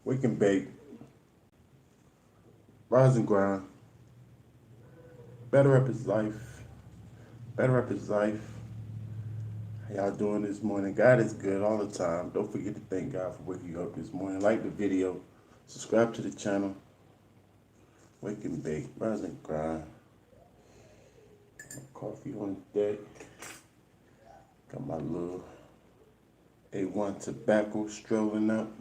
Wake and bake. Rise and grind. Better up his life. Better up his life. How y'all doing this morning? God is good all the time. Don't forget to thank God for waking you up this morning. Like the video. Subscribe to the channel. Wake and bake. Rise and grind. Coffee on deck. Got my little A1 tobacco strolling up.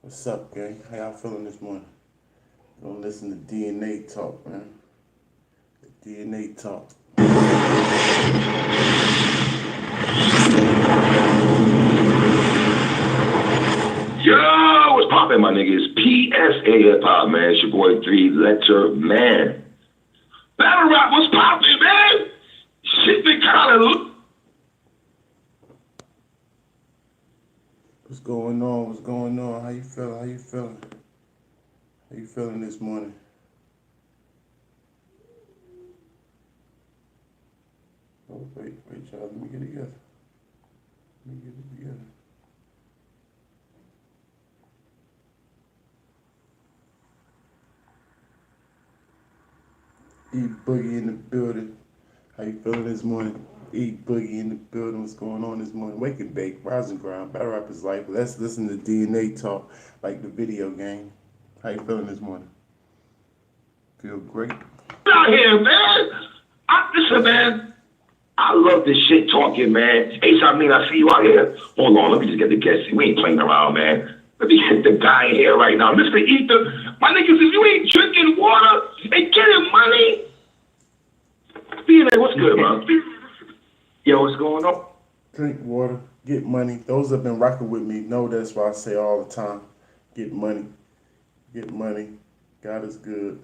What's up, gang? How y'all feeling this morning? Gonna listen to DNA Talk, man. The DNA Talk. Yo, what's poppin', my niggas? PSA Hip Hop, man. It's your boy 3-Letter Man. Battle rap, what's poppin', man? Shit been kinda. What's going on? What's going on? How you feeling? How you feeling? How you feeling this morning? Oh, wait, y'all. Let me get it together. E-Boogie in the building. How you feeling this morning? E-Boogie in the building. What's going on this morning? Wake and bake, rise and grind, battle rap his life. Let's listen to DNA Talk like the video game. How you feeling this morning? Feel great? Out here, man. Listen, man. I love this shit talking, man. Ace, I mean, I see you out here. Hold on, let me just get the guest. We ain't playing around, man. Let me get the guy in here right now. Mr. Ether, my niggas, if you ain't drinking water and getting money, DNA, what's good, man? Yo, what's going on? Drink water, get money. Those that have been rocking with me know that's why I say all the time. Get money. Get money. God is good.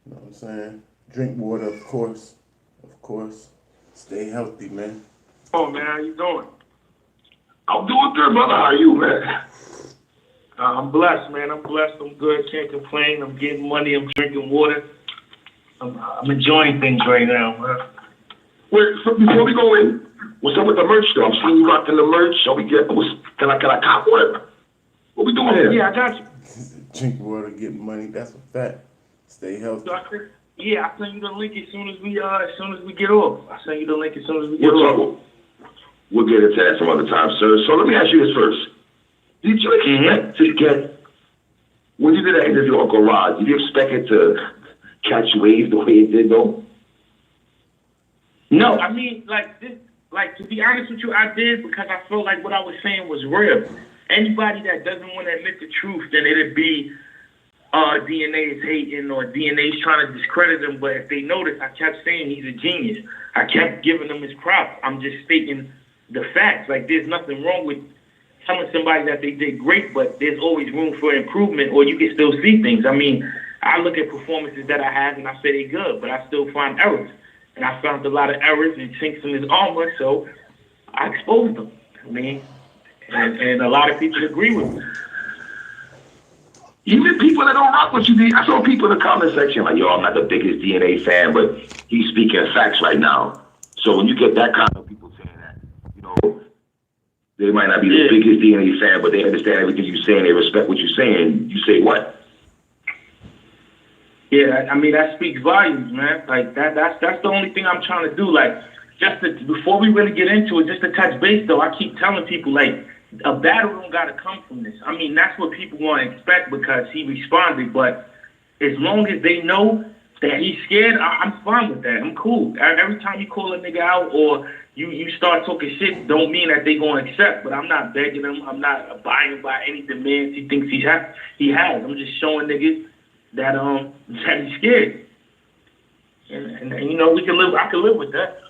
You know what I'm saying? Drink water, of course. Of course. Stay healthy, man. Oh, man, how you doing? I'm doing good, brother. How are you, man? I'm blessed, man. I'm blessed. I'm good. Can't complain. I'm getting money. I'm drinking water. I'm enjoying things right now, man. Wait, so before we go in, what's up with the merch, though? I'm seeing you rocking the merch. Shall we get, can I cop one? What we doing here? Yeah, I got you. Drink water, get money. That's a fact. Stay healthy. I'll send you the link as soon as we get off. I'll send you the link as soon as we get off. We'll get into that some other time, sir. So let me ask you this first. Did you expect to get, when you did that interview on Garage, did you expect it to catch waves the way it did, though? No, I mean, to be honest with you, I did because I felt like what I was saying was real. Anybody that doesn't want to admit the truth, then it'd be DNA is hating or DNA is trying to discredit him. But if they notice, I kept saying he's a genius. I kept giving him his props. I'm just stating the facts. Like, there's nothing wrong with telling somebody that they did great, but there's always room for improvement, or you can still see things. I mean, I look at performances that I have and I say they're good, but I still find errors. And I found a lot of errors and chinks in his armor, so I exposed them. I mean, and a lot of people agree with me. Even people that don't rock with you, I saw people in the comment section like, yo, I'm not the biggest DNA fan, but he's speaking facts right now. So when you get that kind of people saying that, you know, they might not be the biggest DNA fan, but they understand everything you're saying, they respect what you're saying. You say what? Yeah, I mean, that speaks volumes, man. Like, that's the only thing I'm trying to do. Like, before we really get into it, just to touch base, though, I keep telling people, like, a battle don't got to come from this. I mean, that's what people want to expect because he responded. But as long as they know that he's scared, I'm fine with that. I'm cool. Every time you call a nigga out or you start talking shit, don't mean that they going to accept. But I'm not begging him. I'm not abiding by any demands he thinks he has. I'm just showing niggas that he's scared. And you know, I can live with that.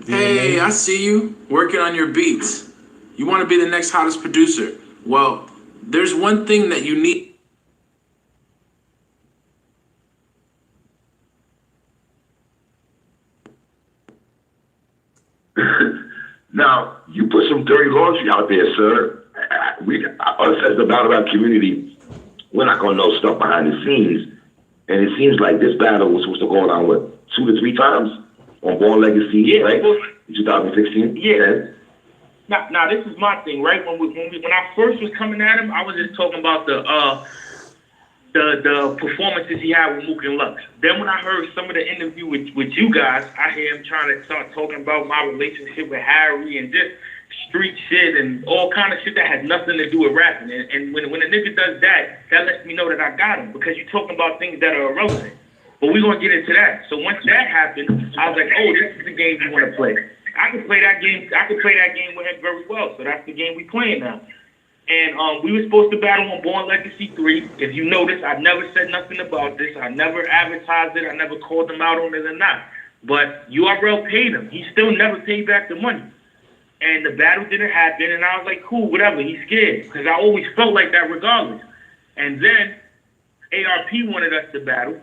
Hey, I see you working on your beats. You want to be the next hottest producer. Well, there's one thing that you need. Now, you put some dirty laundry out there, sir. Us as the battle rap community, we're not going to know stuff behind the scenes. And it seems like this battle was supposed to go on, 2 to 3 times on Born Legacy, right? 2016? Yeah. Now, this is my thing, right? When I first was coming at him, I was just talking about the performances he had with Mook and Lux. Then when I heard some of the interview with you guys, I hear him trying to start talking about my relationship with Harry and just street shit and all kind of shit that had nothing to do with rapping. And when a nigga does that, that lets me know that I got him because you're talking about things that are irrelevant. But we're going to get into that. So once that happened, I was like, oh, this is the game you want to play. I can play that game. I can play that game with him very well. So that's the game we playing now. And we were supposed to battle on Born Legacy 3. If you notice, I never said nothing about this. I never advertised it. I never called him out on it or not. But URL paid him. He still never paid back the money. And the battle didn't happen. And I was like, cool, whatever. He's scared. Because I always felt like that regardless. And then ARP wanted us to battle.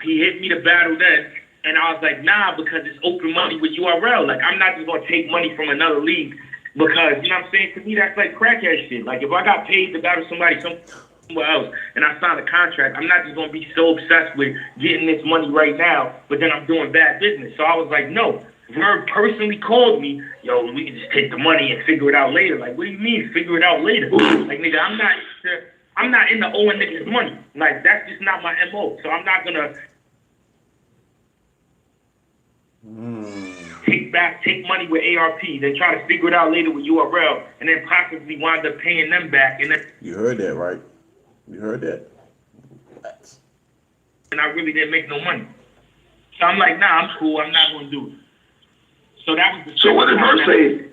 He hit me to battle then. And I was like, nah, because it's open money with URL. Like, I'm not just going to take money from another league because, you know what I'm saying? To me, that's like crackhead shit. Like, if I got paid to battle somebody somewhere else and I signed a contract, I'm not just going to be so obsessed with getting this money right now, but then I'm doing bad business. So I was like, no. Verb personally called me, yo, we can just take the money and figure it out later. Like, what do you mean, figure it out later? Like, nigga, I'm not into owing niggas money. Like, that's just not my MO. So I'm not going to take money with ARP, then try to figure it out later with URL, and then possibly wind up paying them back. And then you heard that, right? You heard that. And I really didn't make no money. So I'm like, nah, I'm cool. I'm not going to do it. So that was the. So what did Verb say?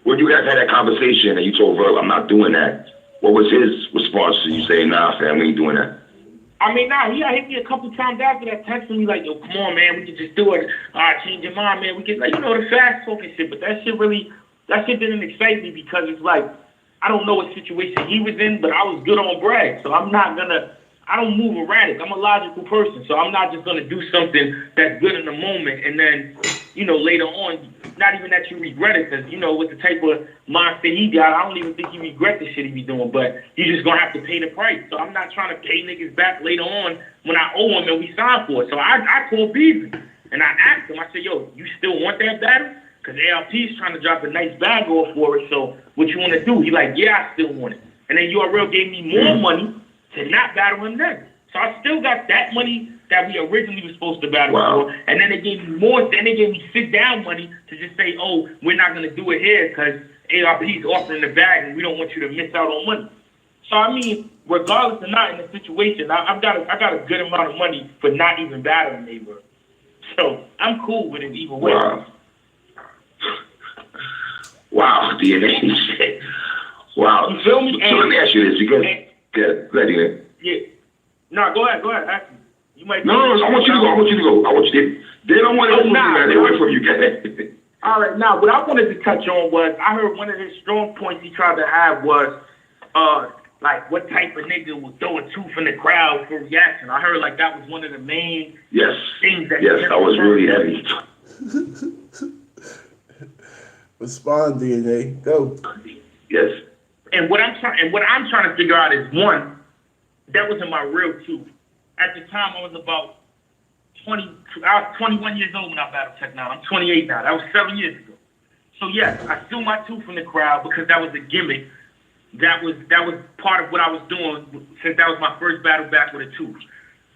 When you guys had that conversation and you told Verb, I'm not doing that. What was his response to you saying, nah, fam, we ain't doing that? I mean, nah, he hit me a couple times after that, texting me like, yo, come on, man, we can just do it. Change your mind, man. We can, like, you know, the fast talking shit. But that shit didn't excite me because it's like, I don't know what situation he was in, but I was good on brag. So I don't move erratic. I'm a logical person. So I'm not just going to do something that's good in the moment and then, you know, later on, not even that you regret it because, you know, with the type of mindset he got, I don't even think he regret the shit he be doing, but you just going to have to pay the price. So I'm not trying to pay niggas back later on when I owe him and we signed for it. So I called Beasley and I asked him, I said, yo, you still want that battle? Because ARP is trying to drop a nice bag off for it. So what you want to do? He like, yeah, I still want it. And then URL gave me more money to not battle him then. So I still got that money that we originally were supposed to battle for, and then they gave me more. Then they gave me sit down money to just say, "Oh, we're not going to do it here because ARP is offering the bag, and we don't want you to miss out on money." So I mean, regardless of not in the situation, I got a good amount of money for not even battling neighbor. So I'm cool with it either way. Wow, DNA shit. Wow. You feel me? So let me ask you this because yeah. No, go ahead. Ask me. You might. No, I want you to go. They don't want to hear away from you. All right. Now, what I wanted to touch on was I heard one of his strong points he tried to have was like what type of nigga would throw a tooth in the crowd for reaction. I heard like that was one of the main things that. Yes, that was really heavy. Respond, DNA. Go. Yes. And what I'm trying to figure out is one. That wasn't my real tooth. At the time, I was about 20. I was 21 years old when I battled Tech now. I'm 28 now. That was 7 years ago. So yes, I threw my tooth in the crowd because that was a gimmick. That was part of what I was doing since that was my first battle back with a tooth.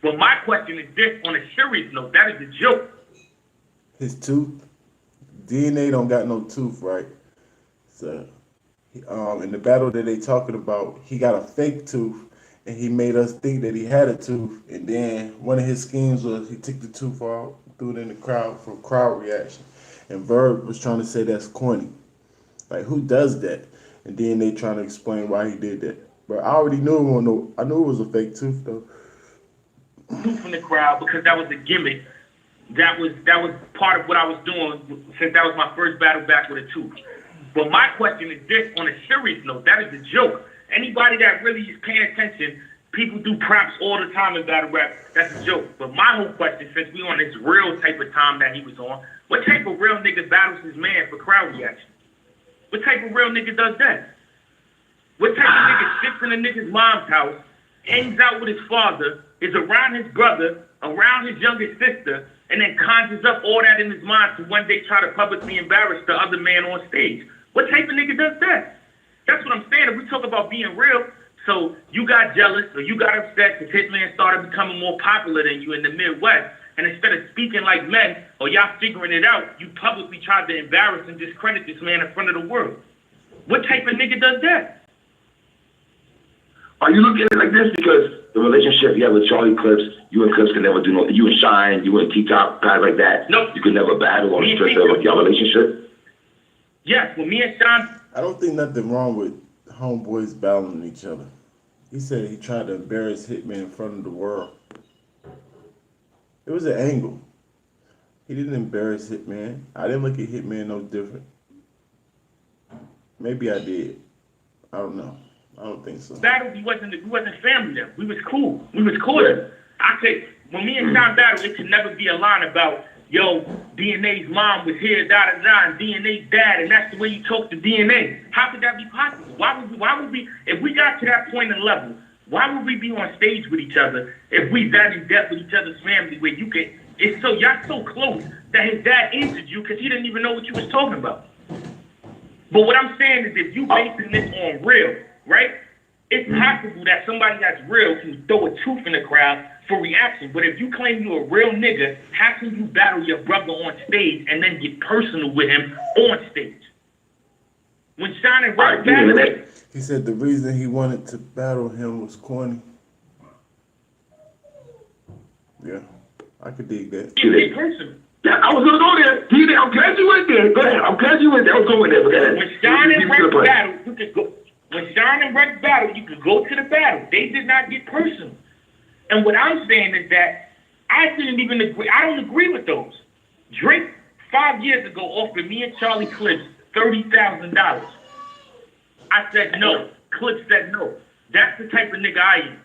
But my question is this: on a serious note, that is a joke. His tooth, DNA don't got no tooth, right? So, in the battle that they talking about, he got a fake tooth. And he made us think that he had a tooth. And then one of his schemes was he took the tooth out, threw it in the crowd for crowd reaction. And Verb was trying to say that's corny. Like, who does that? And then they trying to explain why he did that. But I already knew I knew it was a fake tooth, though. Tooth in the crowd because that was a gimmick. That was part of what I was doing since that was my first battle back with a tooth. But my question is this: on a serious note, that is a joke. Anybody that really is paying attention, people do props all the time in battle rap. That's a joke. But my whole question, since we on this real type of time that he was on, what type of real nigga battles his man for crowd reaction? What type of real nigga does that? What type of nigga sits in a nigga's mom's house, hangs out with his father, is around his brother, around his youngest sister, and then conjures up all that in his mind to one day try to publicly embarrass the other man on stage. What type of nigga does that? That's what I'm saying. If we talk about being real, so you got jealous or you got upset because Hitman started becoming more popular than you in the Midwest, and instead of speaking like men or y'all figuring it out, you publicly tried to embarrass and discredit this man in front of the world. What type of nigga does that? Are you looking at it like this? Because the relationship you have with Charlie Clips, you and Clips can never do no. You and Shine, you and T-Top, guys like that. Nope. You can never battle on the strength of your relationship. Yes, when me and Shine. I don't think nothing wrong with homeboys battling each other. He said he tried to embarrass Hitman in front of the world. It was an angle. He didn't embarrass Hitman. I didn't look at Hitman no different. Maybe I did. I don't know. I don't think so. Battle, we wasn't family then. We was cool. Yeah. I said, when me and Sean battled, it could never be a line about, yo, DNA's mom was here, da-da-da, and DNA's dad, and that's the way you talk to DNA. How could that be possible? Why would we, if we got to that point and level, why would we be on stage with each other if we that in depth with each other's family where you can, y'all so close that his dad answered you because he didn't even know what you was talking about. But what I'm saying is if you basing this on real, right? It's possible that somebody that's real can throw a tooth in the crowd for reaction. But if you claim you're a real nigga, how can you battle your brother on stage and then get personal with him on stage? When Sean and Rock battled, he said the reason he wanted to battle him was corny. Yeah, I could dig that. Get personal. Yeah, I was gonna go there. I'm glad you went there. Go ahead. I'm glad you went there. I was going there. Go ahead. When Sean and Rock battled, you could go. When Sean and Rex battled, you could go to the battle. They did not get personal. And what I'm saying is that I didn't even agree. I don't agree with those. Drake, 5 years ago, offered me and Charlie Clips $30,000. I said no. Clips said no. That's the type of nigga I am.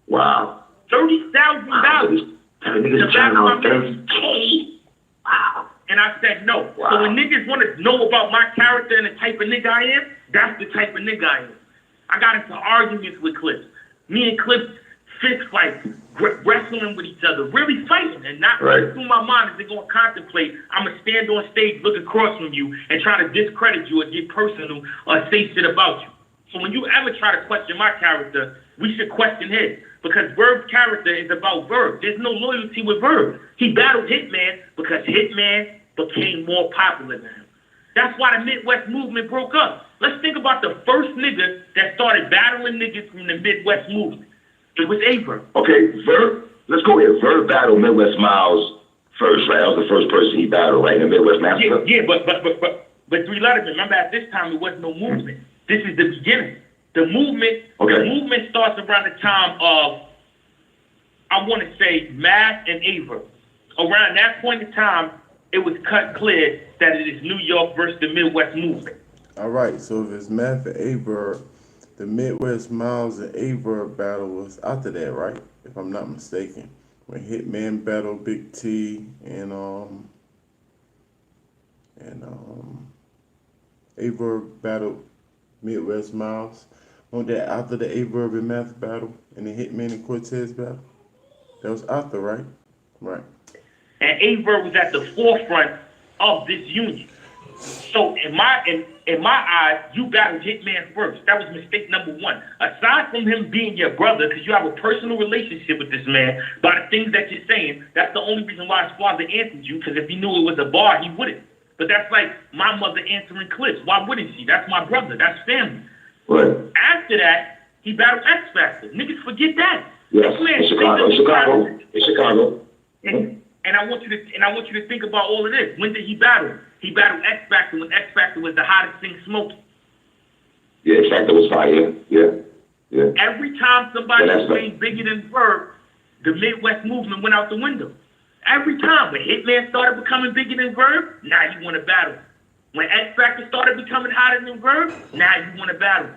Wow. $30,000. Niggas trying on $30K. Wow. And I said no. Wow. So when niggas want to know about my character and the type of nigga I am, that's the type of nigga I am. I got into arguments with Clips. Me and Clips fist fights, wrestling with each other, really fighting, and not running through my mind is they gonna contemplate. I'm gonna stand on stage, look across from you, and try to discredit you or get personal or say shit about you. So when you ever try to question my character, we should question his. Because Verb's character is about Verb. There's no loyalty with Verb. He battled Hitman because Hitman became more popular than him. That's why the Midwest movement broke up. Let's think about the first nigga that started battling niggas from the Midwest movement. It was Aver. Okay, Verb, let's go here. Verb battled Midwest Miles first, right? That was the first person he battled, right, in the Midwest Massacre? Yeah, but 3 Letterman, remember at this time, there was no movement. This is the beginning. The movement starts around the time of, I want to say, Math and Aver. Around that point in time, it was cut clear that it is New York versus the Midwest movement. All right, so if it's Math and Aver, the Midwest Miles and Aver battle was after that, right? If I'm not mistaken. When Hitman battled Big T and Aver battled Midwest Miles. On that after the Aver and Math battle and the Hitman and Cortez battle? That was after, right? Right. And Aver was at the forefront of this union. So in my eyes, you battled Hitman first. That was mistake number one. Aside from him being your brother, because you have a personal relationship with this man, by the things that you're saying, that's the only reason why his father answered you, because if he knew it was a bar, he wouldn't. But that's like my mother answering Clips. Why wouldn't she? That's my brother. That's family. Right. After that, he battled X Factor. Niggas forget that. Yes, in Chicago. And I want you to think about all of this. When did he battle? He battled X Factor when X Factor was the hottest thing smoking. Yeah, X Factor was fire. Yeah. Every time somebody became bigger than Verb, the Midwest movement went out the window. Every time. When Hitman started becoming bigger than Verb, now you want to battle. When X Factor started becoming hotter than Verb, now you want to battle.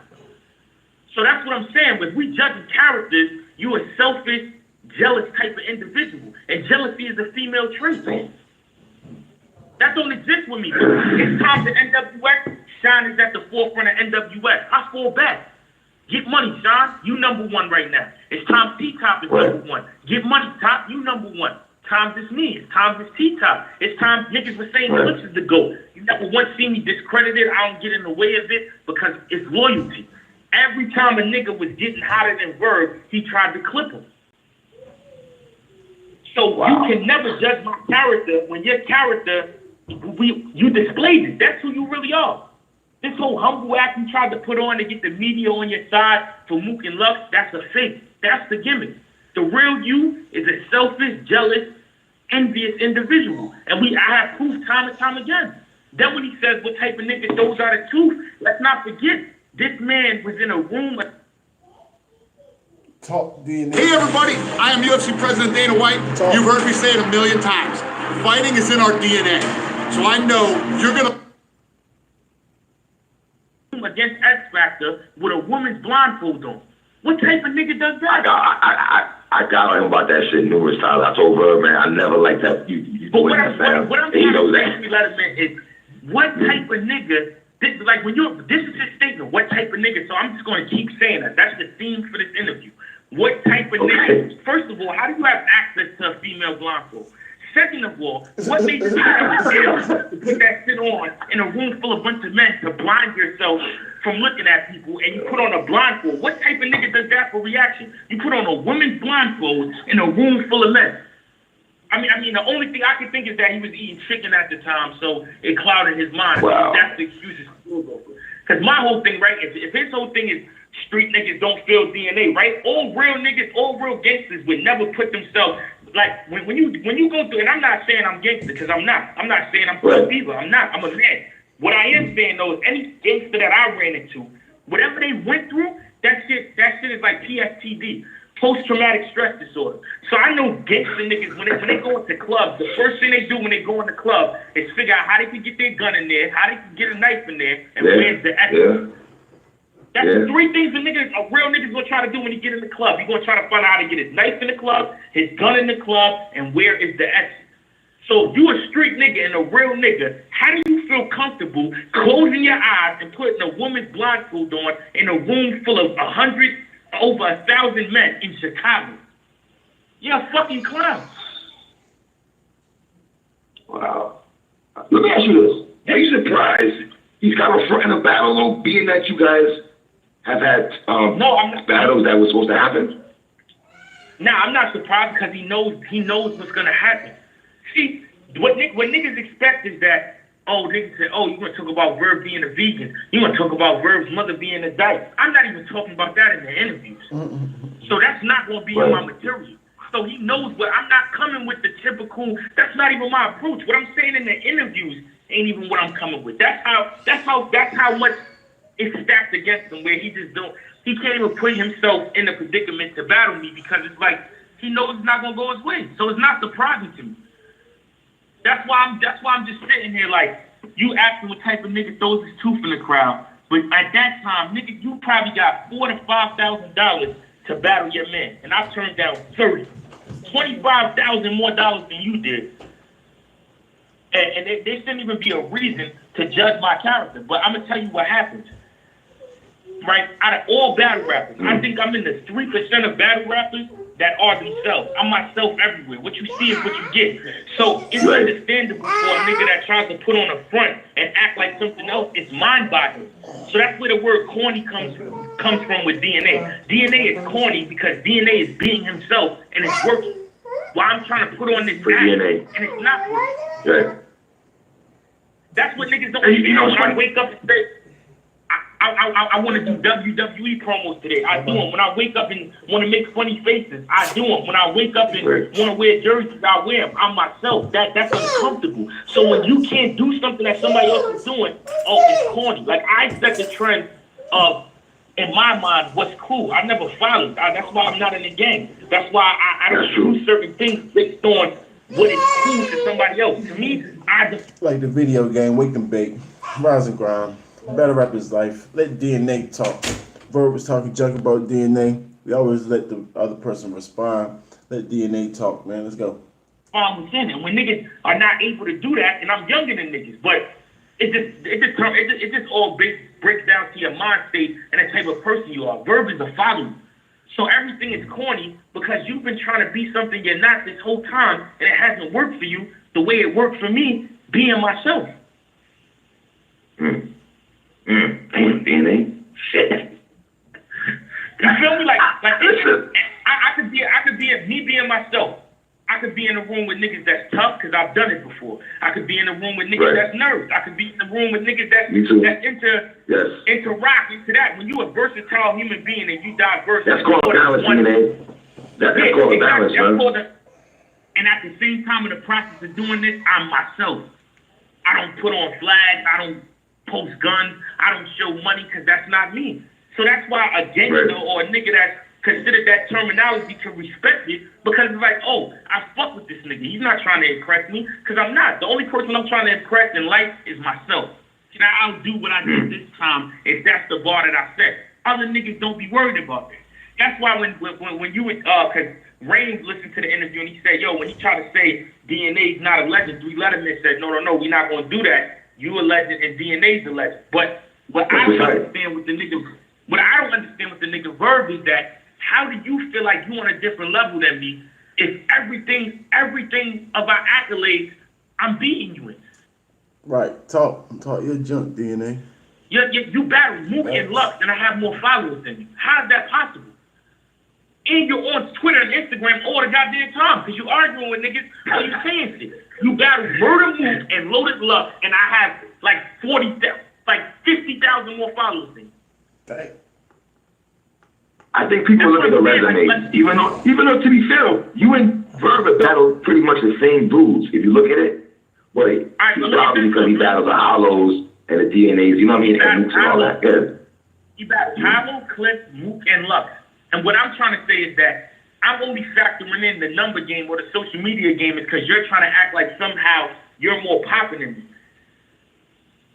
So that's what I'm saying. When we judging characters, you a selfish, jealous type of individual. And jealousy is a female trait. That don't exist with me. It's time to NWX. Shine is at the forefront of NWX. I fall back. Get money, Sean. You number one right now. It's time T-Top is number one. Get money, Top. You number one. Times it's me. It's times it's T-Top. It's times niggas were saying Eclipse is the GOAT. You never once see me discredited. I don't get in the way of it because it's loyalty. Every time a nigga was getting hotter than Verb, he tried to clip him. So you can never judge my character when your character, you displayed it. That's who you really are. This whole humble act you tried to put on to get the media on your side for Mook and Lux, that's a fake. That's the gimmick. The real you is a selfish, jealous, envious individual. And I have proof time and time again. Then when he says what type of nigga throws out a tooth, let's not forget, this man was in a room. Talk DNA. Hey everybody, I am UFC President Dana White. Talk. You've heard me say it a million times. Fighting is in our DNA. So I know you're gonna against X Factor with a woman's blindfold on. What type of nigga does that? I got on him about that shit numerous times. I told her, man, I never liked that. You but what I'm trying to basically let him in is what type of nigga, this is his statement, what type of nigga, so I'm just going to keep saying that. That's the theme for this interview. What type of nigga, first of all, how do you have access to a female blindfold? Second of all, what makes you to put that shit on in a room full of bunch of men to blind yourself from looking at people and you put on a blindfold? What type of nigga does that for reaction? You put on a woman's blindfold in a room full of men. I mean, the only thing I can think is that he was eating chicken at the time, so it clouded his mind. Wow. That's the excuse. Because my whole thing, right, if his whole thing is street niggas don't feel DNA, right? All real niggas, all real gangsters would never put themselves, like, when you go through, and I'm not saying I'm gangster, because I'm not. I'm not saying I'm tough either. I'm not. I'm a man. What I am saying, though, is any gangster that I ran into, whatever they went through, that shit is like PSTD. Post-traumatic stress disorder. So I know gangster niggas, when they go into clubs, the first thing they do when they go in the club is figure out how they can get their gun in there, how they can get a knife in there, and where's the exit. That's the three things a real nigga's gonna try to do when he get in the club. He's gonna try to find out how to get his knife in the club, his gun in the club, and where is the exit. So if you a street nigga and a real nigga, how do you feel comfortable closing your eyes and putting a woman's blindfold on in a room full of over 1,000 men in Chicago? You're a fucking clown. Wow. Let me ask you this. Are you surprised he's got a front in a battle, though, being that you guys have had no, I'm not, battles that were supposed to happen? Nah, I'm not surprised because he knows what's gonna happen. See, what niggas expect is that, niggas say, you're going to talk about Verb being a vegan. You're going to talk about Verb's mother being a dyke. I'm not even talking about that in the interviews. So that's not going to be in my material. So he knows I'm not coming with the typical, that's not even my approach. What I'm saying in the interviews ain't even what I'm coming with. That's how much it's stacked against him, where he can't even put himself in a predicament to battle me because it's like, he knows it's not going to go his way. So it's not surprising to me. That's why I'm just sitting here like, you asking what type of nigga throws his tooth in the crowd, but at that time, nigga, you probably got $4,000 to $5,000 to battle your man, and I turned down $25,000 more than you did, and there shouldn't even be a reason to judge my character. But I'm gonna tell you what happened. Right, out of all battle rappers, I think I'm in the 3% of battle rappers that are themselves. I'm myself everywhere. What you see is what you get. So it's understandable for a nigga that tries to put on a front and act like something else. It's mind-boggling. So that's where the word corny comes from with DNA. DNA is corny because DNA is being himself and it's working. While I'm trying to put on this act DNA. and it's not working. Right. That's what niggas don't understand. When I wake up and say, I want to do WWE promos today. I do them. When I wake up and want to make funny faces, I do them. When I wake up and want to wear jerseys, I wear them. I'm myself. That's uncomfortable. So when you can't do something that somebody else is doing, it's corny. Like, I set the trend of, in my mind, what's cool. I never followed. That's why I'm not in the game. That's why I don't do certain things based on what is cool to somebody else. To me, like the video game, Wake and Bake, Rise and Grind. Battle rap is life. Let DNA talk. Verb was talking junk about DNA. We always let the other person respond. Let DNA talk, man. Let's go. And when niggas are not able to do that, and I'm younger than niggas, but it just all breaks down to your mind state and the type of person you are. Verb is a follower. So everything is corny because you've been trying to be something you're not this whole time, and it hasn't worked for you the way it worked for me being myself. Damn, DNA. Shit. You feel me? Like listen. I could be me being myself. I could be in a room with niggas that's tough because I've done it before. I could be in a room with niggas that's nerds. I could be in a room with niggas that's into rock, into that. When you a versatile human being and you diverse, that's called balance, DNA. That's called a balance, man. And at the same time, in the process of doing this, I'm myself. I don't put on flags. I don't post guns. I don't show money because that's not me. So that's why a gangster or a nigga that's considered that terminology can respect it because it's like, oh, I fuck with this nigga. He's not trying to impress me because I'm not. The only person I'm trying to impress in life is myself. Can I outdo what I did this time if that's the bar that I set? Other niggas don't be worried about that. That's why when you would, because Rain listened to the interview and he said, yo, when he tried to say DNA's not a legend, 3 Letterman said, no, we're not going to do that. You a legend and DNA's a legend. But what I don't understand with the nigga Verb is that how do you feel like you on a different level than me if everything of our accolades I'm beating you in? Right. Talk your junk, DNA. You battle Mook and Lux and I have more followers than you. How is that possible? And you're on Twitter and Instagram all the goddamn time because you arguing with niggas or you saying shit. You battle Murder Mook and Loaded Lux and I have like 50,000 more followers than you. Dang. I think people look at the resume, even though to be fair, you and Verb battle pretty much the same dudes. If you look at it, but it's probably because he battles the Hollows and the DNAs, you know what I mean, and Mooks and all that. Good. He battles Hollow, Cliff, Mook, and Lux. And what I'm trying to say is that I'm only factoring in the number game or the social media game is because you're trying to act like somehow you're more popping than me.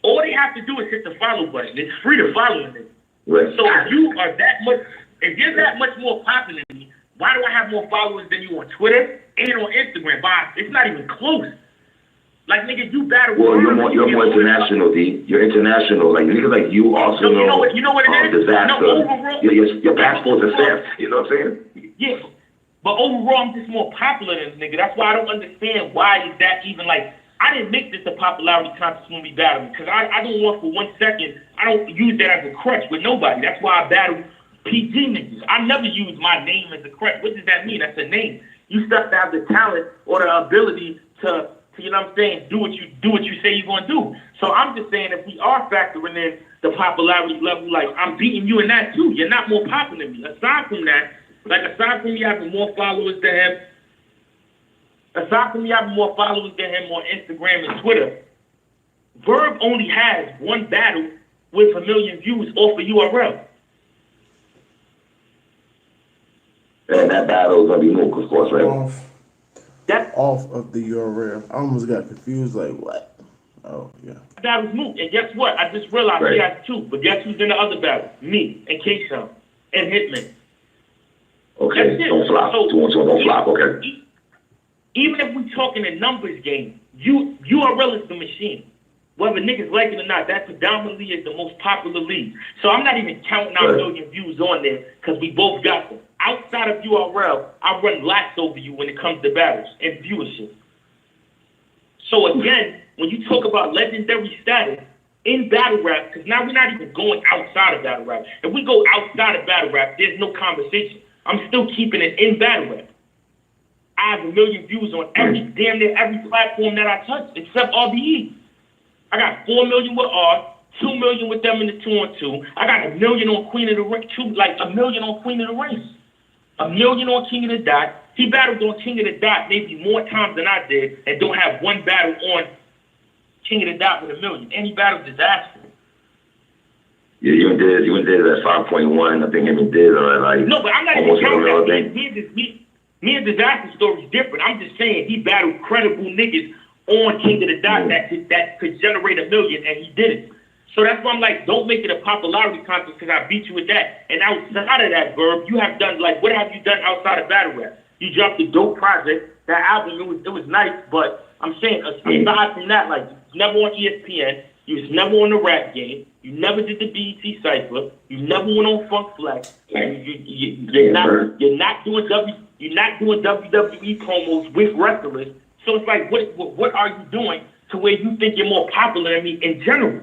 All they have to do is hit the follow button. It's free to follow me. Right. So if you're that much more popular than me, why do I have more followers than you on Twitter and on Instagram? It's not even close. Like, nigga, you battle. Well, you're more international, D. You're international. Like, niggas like you also you know what it is? Disaster. No, overall, your passport's a theft. You know what I'm saying? Yeah. But overall, I'm just more popular than this nigga. That's why I don't understand why is that even like. I didn't make this a popularity contest when we battled because I don't want for 1 second. I don't use that as a crutch with nobody. That's why I battle PG niggas. I never use my name as a crutch. What does that mean? That's a name. You still have to have the talent or the ability to you know what I'm saying, do what you say you're gonna do. So I'm just saying if we are factoring in the popularity level, like I'm beating you in that too. You're not more popular than me. Aside from me having more followers than him, on Instagram and Twitter, Verb only has one battle with 1 million views off of URL. And that battle is gonna be Mook, of course, right? Off of the URL. I almost got confused, like, what? Oh, yeah. That was Mook. And guess what? I just realized he has 2. But guess who's in the other battle? Me and K-Shine and Hitman. Okay, don't flop. So, don't flop, okay. Even if we're talking a numbers game, URL is the machine. Whether niggas like it or not, that predominantly is the most popular league. So I'm not even counting our million views on there because we both got them. Outside of URL, I run laps over you when it comes to battles and viewership. So again, when you talk about legendary status in battle rap, because now we're not even going outside of battle rap. If we go outside of battle rap, there's no conversation. I'm still keeping it in battle rap. I have 1 million views on damn near every platform that I touch, except RBE. I got 4 million with R, 2 million with them in the 2-on-2. I got 1 million on Queen of the Ring, 1 million on Queen of the Ring. 1 million on King of the Dot. He battled on King of the Dot maybe more times than I did and don't have one battle on King of the Dot with 1 million. And he battled Disaster. Yeah, you and did at 5.1. I think him and did like no, but I'm not even counting that. Me and Disaster story is different. I'm just saying he battled credible niggas on King of the Dot that could generate 1 million, and he did it. So that's why I'm like, don't make it a popularity contest because I beat you with that. And outside of that, Verb, you have done, like, what have you done outside of battle rap? You dropped the Dope Project. That album, it was nice, but I'm saying, aside from that, like, never on ESPN, You was never on the rap game. You never did the BET Cypher. You never went on Funk Flex. You're not doing WWE promos with wrestlers. So it's like, what are you doing to where you think you're more popular than me in general?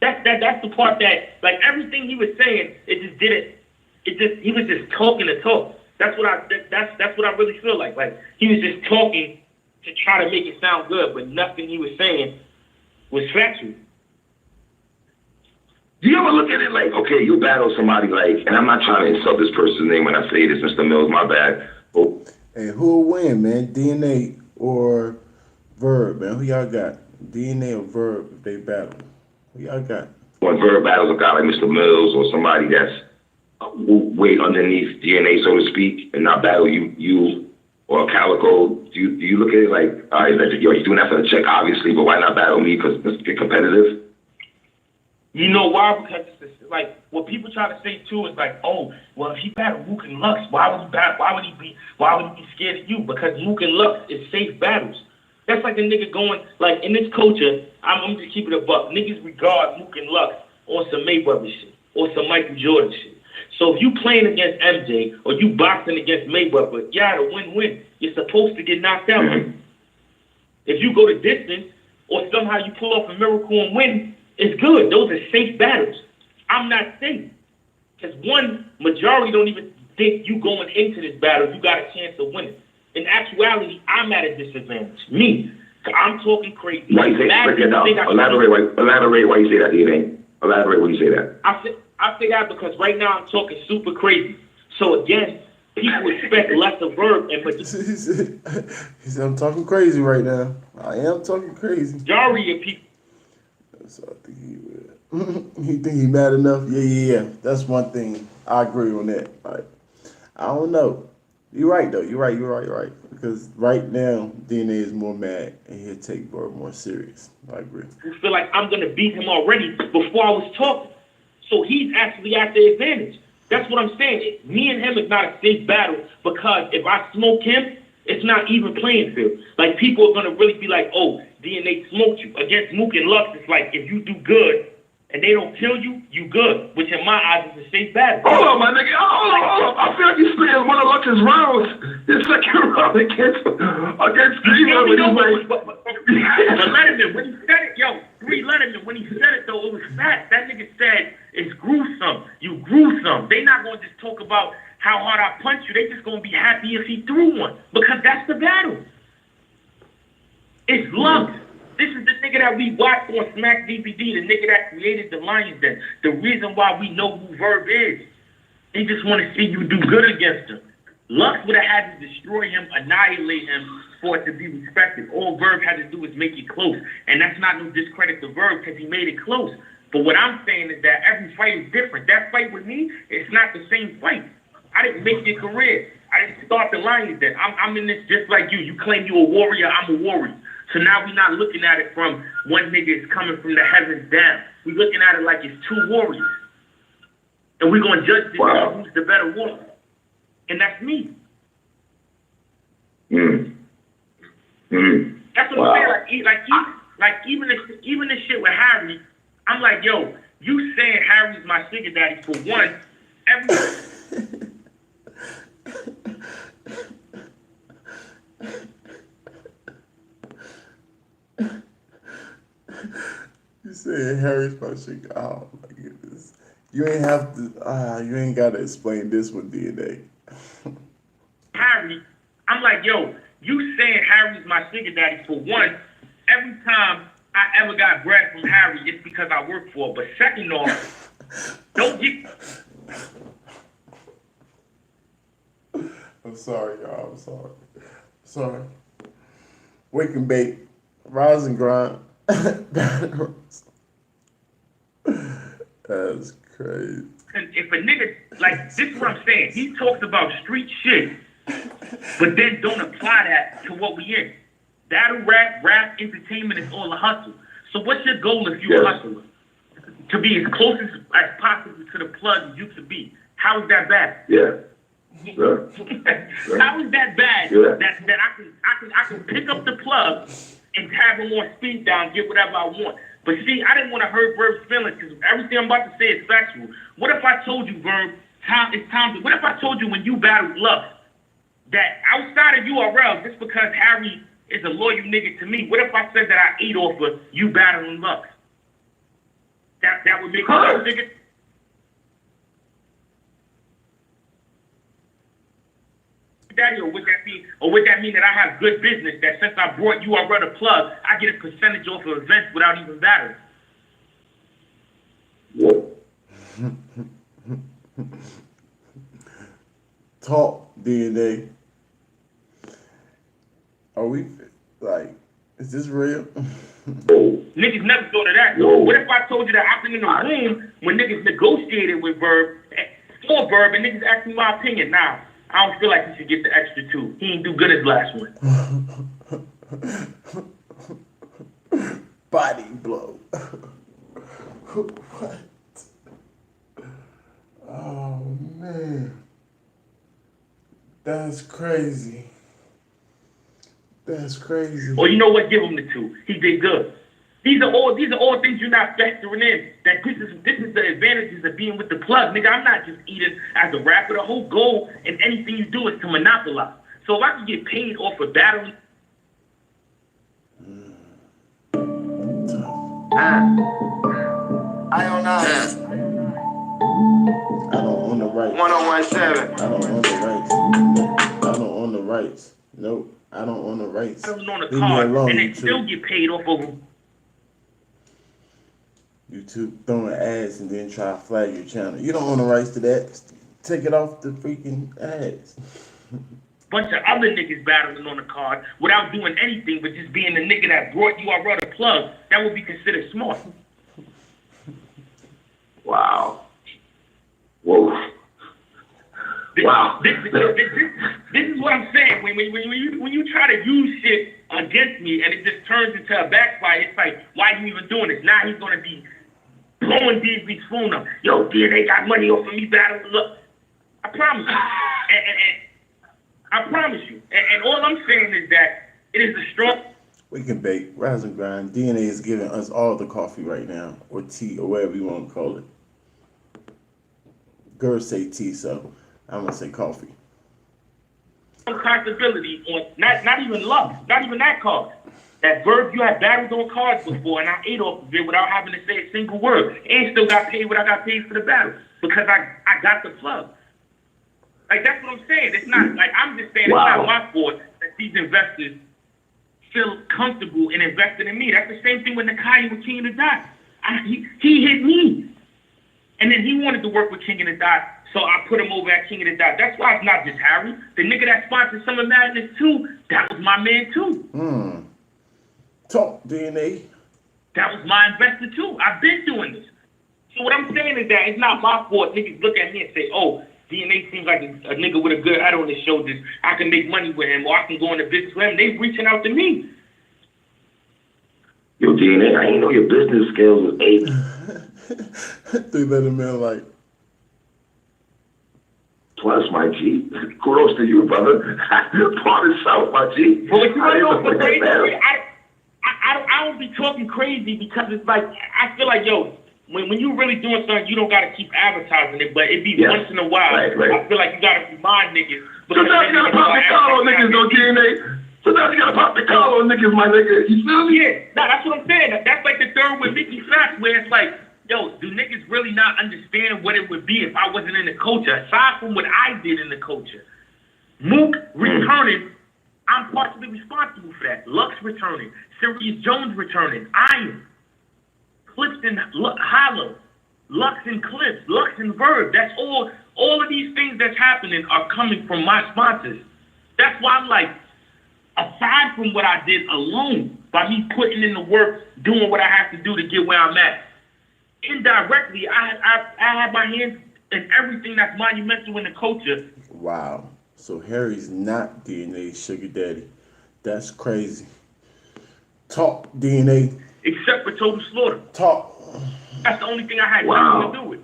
That's the part that, like, everything he was saying, he was just talking to talk. That's what I really feel like. Like, he was just talking to try to make it sound good, but nothing he was saying was factual. Do you ever look at it like, okay, you battle somebody like, and I'm not trying to insult this person's name when I say this, Mr. Mills, my bad. Oh. Hey, who'll win, man? DNA or Verb, man? Who y'all got? DNA or Verb if they battle? Who y'all got? When Verb battles a guy like Mr. Mills or somebody that's way underneath DNA, so to speak, and not battle you or Calico, do you look at it like, you're doing that for the check, obviously, but why not battle me because let's get competitive? You know why? Because it's like what people try to say too is like, oh, well, if he battled Mook and Lux, why would he be scared of you? Because Mook and Lux is safe battles. That's like a nigga going, like, in this culture, I'm just keeping it a buck. Niggas regard Mook and Lux on some Mayweather shit or some Michael Jordan shit. So if you playing against MJ or you boxing against Mayweather, yeah, the win-win. You're supposed to get knocked out. Mm-hmm. If you go the distance or somehow you pull off a miracle and win, it's good. Those are safe battles. I'm not safe. Because one, majority don't even think you going into this battle, you got a chance of winning. In actuality, I'm at a disadvantage. Me. I'm talking crazy. Why you say that? Elaborate why you say that, D-Day. Elaborate when you say that. I say that because right now I'm talking super crazy. So again, people expect less of Verb and he said, I'm talking crazy right now. I am talking crazy. Majority of people. So I think he will. You think he mad enough? Yeah. That's one thing. I agree on that. Like, I don't know. You're right though. You're right. Because right now, DNA is more mad and he'll take Verb more serious. I agree. I feel like I'm gonna beat him already before I was talking. So he's actually at the advantage. That's what I'm saying. Me and him is not a safe battle because if I smoke him, it's not even playing field. Like, people are gonna really be like, oh, DNA smoked you. Against Mook and Lux, it's like, if you do good and they don't kill you, you good. Which in my eyes is a safe battle. Hold on, my nigga. Hold on. I feel like you spent one of Lux's rounds. His second round against Letterman. But Letterman, when he said it, Letterman, when he said it, though, it was fast. That nigga said, it's gruesome. You gruesome. They not going to just talk about how hard I punch you. They just going to be happy if he threw one. Because that's the battle. It's Lux. This is the nigga that we watched on Smack DVD, the nigga that created the Lions Den. The reason why we know who Verb is. They just want to see you do good against him. Lux would have had to destroy him, annihilate him for it to be respected. All Verb had to do was make it close. And that's not no discredit to Verb because he made it close. But what I'm saying is that every fight is different. That fight with me, it's not the same fight. I didn't make your career. I didn't start the Lions Den. I'm in this just like you. You claim you a warrior, I'm a warrior. So now we're not looking at it from one nigga is coming from the heavens down. We're looking at it like it's two warriors. And we're going to judge this who's the better warrior. And that's me. That's what I'm saying. Like even this shit with Harry, I'm like, yo, you saying Harry's my sugar daddy for one, You said Harry's my sugar. Oh my goodness. You ain't have to. You ain't gotta explain this with DNA. Harry, I'm like, yo, you saying Harry's my sugar daddy for one. Every time I ever got bread from Harry, it's because I work for it. But second off, don't get. I'm sorry, y'all. I'm sorry. Wake and bake. Rise and grind. That's crazy. If a nigga, like, this is what I'm saying. He talks about street shit, but then don't apply that to what we in. Battle rap, entertainment is all a hustle. So what's your goal if you're a hustler? To be as close as possible to the plug as you could be. How is that bad? Yeah. Sure. How is that bad that I can pick up the plug and have him on speed down, get whatever I want? But see, I didn't want to hurt Verb's feelings because everything I'm about to say is factual. What if I told you, Verb, what if I told you when you battled Lux that outside of URL, just because Harry is a loyal nigga to me, what if I said that I ate off of you battling Lux? That would make a nigga. Daddy, or would that mean that I have good business? That since I brought URL to plug, I get a percentage off of events without even battling? Talk, DNA. Are we, like, is this real? Niggas never thought of that. No. What if I told you that I've been in the room when niggas negotiated with Verb, for Verb, and niggas asked me my opinion? Nah, I don't feel like he should get the extra 2. He ain't do good as last one. Body blow. What? Oh, man. That's crazy. That's crazy. Or you know what? Give him the 2. He did good. These are all things you're not factoring in. That this is the advantages of being with the plug, nigga. I'm not just eating as a rapper. The whole goal in anything you do is to monopolize. So if I can get paid off of battling, I don't know. I don't own the rights. 1017. I don't own the rights. I don't own the rights. Nope. I don't own the rights. on the Leave me card, alone, and then you still two. get paid off of them. You two throwing ads and then try to flag your channel. You don't own the rights to that. Take it off the freaking ads. Bunch of other niggas battling on the card without doing anything but just being the nigga that brought URL to plug. That would be considered smart. Wow. Whoa. Wow. This is what I'm saying. When you try to use shit against me and it just turns into a backfire, it's like, why are you even doing this? Now he's gonna be blowing DB's phone up. Yo, DNA got money off of me battling. Look, I promise you. And I promise you. And all I'm saying is that it is a strong. We can bake, rise and grind. DNA is giving us all the coffee right now, or tea, or whatever you want to call it. Girls say tea, so I'm gonna say coffee. Possibility on not even Lux, not even that card. That Verb, you had battled on cards before, and I ate off of it without having to say a single word, and still got paid what I got paid for the battle because I got the plug. Like that's what I'm saying. It's not like I'm just saying it's not my fault that these investors feel comfortable in investing in me. That's the same thing with Nakai with King of the Dot. He hit me, and then he wanted to work with King of the Dot. So I put him over at King of the Dot. That's why it's not just Harry. The nigga that sponsored Summer Madness too, that was my man too. Talk, DNA. That was my investor too. I've been doing this. So what I'm saying is that it's not my fault. Niggas look at me and say, oh, DNA seems like a nigga with a good head on his shoulders. I can make money with him or I can go into business with him. They reaching out to me. Yo, DNA, I ain't know your business skills was 8. 3-letter man like. Plus, my G. Kudos to you, brother. Part of South, my G. But you know, I I don't be talking crazy because it's like, I feel like, yo, when you really doing something, you don't got to keep advertising it, but it be once in a while. Right. I feel like you got to remind niggas. Sometimes you got to pop the collar on niggas, though, DNA. Sometimes you got to pop the collar on niggas, my nigga. You feel me? Yeah, that's what I'm saying. That's like the third with Mickey Facts, where it's like, yo, do niggas really not understand what it would be if I wasn't in the culture? Aside from what I did in the culture. Mook returning, I'm partially responsible for that. Lux returning, Sirius Jones returning, Iron, Clifton Hollow, Lux and Clips, Lux and Verb. That's all of these things that's happening are coming from my sponsors. That's why I'm like, aside from what I did alone, by me putting in the work, doing what I have to do to get where I'm at, indirectly, I have my hands in everything that's monumental in the culture. Wow. So Harry's not DNA's sugar daddy. That's crazy. Talk, DNA. Except for Total Slaughter. Talk. That's the only thing I had nothing to do with.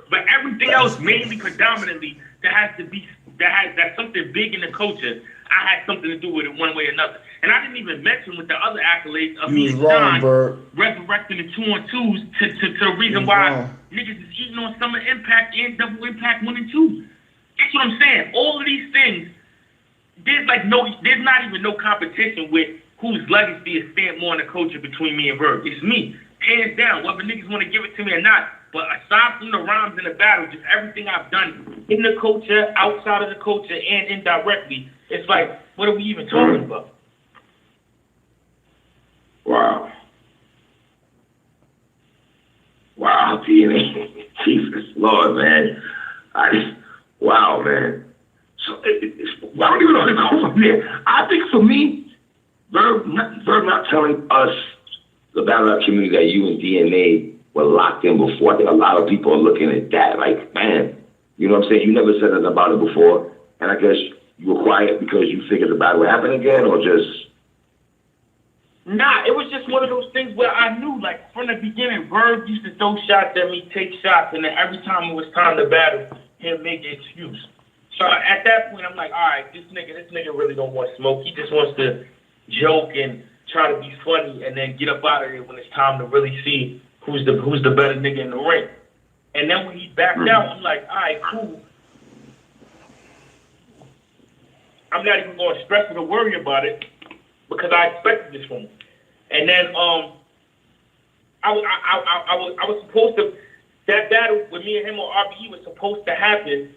But everything else, mainly predominantly, that's something big in the culture, I had something to do with it one way or another. And I didn't even mention with the other accolades of You me was and wrong, Sean Bert. resurrecting the 2-on-2s to the reason was why wrong. niggas is eating on Summer Impact and Double Impact 1 and 2. That's what I'm saying. All of these things, there's not even no competition with whose legacy is stamped more in the culture between me and Verb. It's me, hands down, whether niggas want to give it to me or not. But aside from the rhymes and the battle, just everything I've done in the culture, outside of the culture, and indirectly, it's like, what are we even talking about? Wow, DNA. Jesus Lord, man. Wow, man. So I don't even know how to go from there. I think for me, Verb not telling us, the battle rap community, that you and DNA were locked in before. I think a lot of people are looking at that like, man, you know what I'm saying? You never said anything about it before, and I guess you were quiet because you figured the battle would happen again, or just... Nah, it was just one of those things where I knew, like, from the beginning, Verb used to throw shots at me, take shots, and then every time it was time to battle, he'd make an excuse. So at that point, I'm like, all right, this nigga really don't want smoke. He just wants to joke and try to be funny and then get up out of there when it's time to really see who's the better nigga in the ring. And then when he backed out, I'm like, all right, cool. I'm not even going to stress or worry about it because I expected this from him. And then I was supposed to, that battle with me and him on RBE was supposed to happen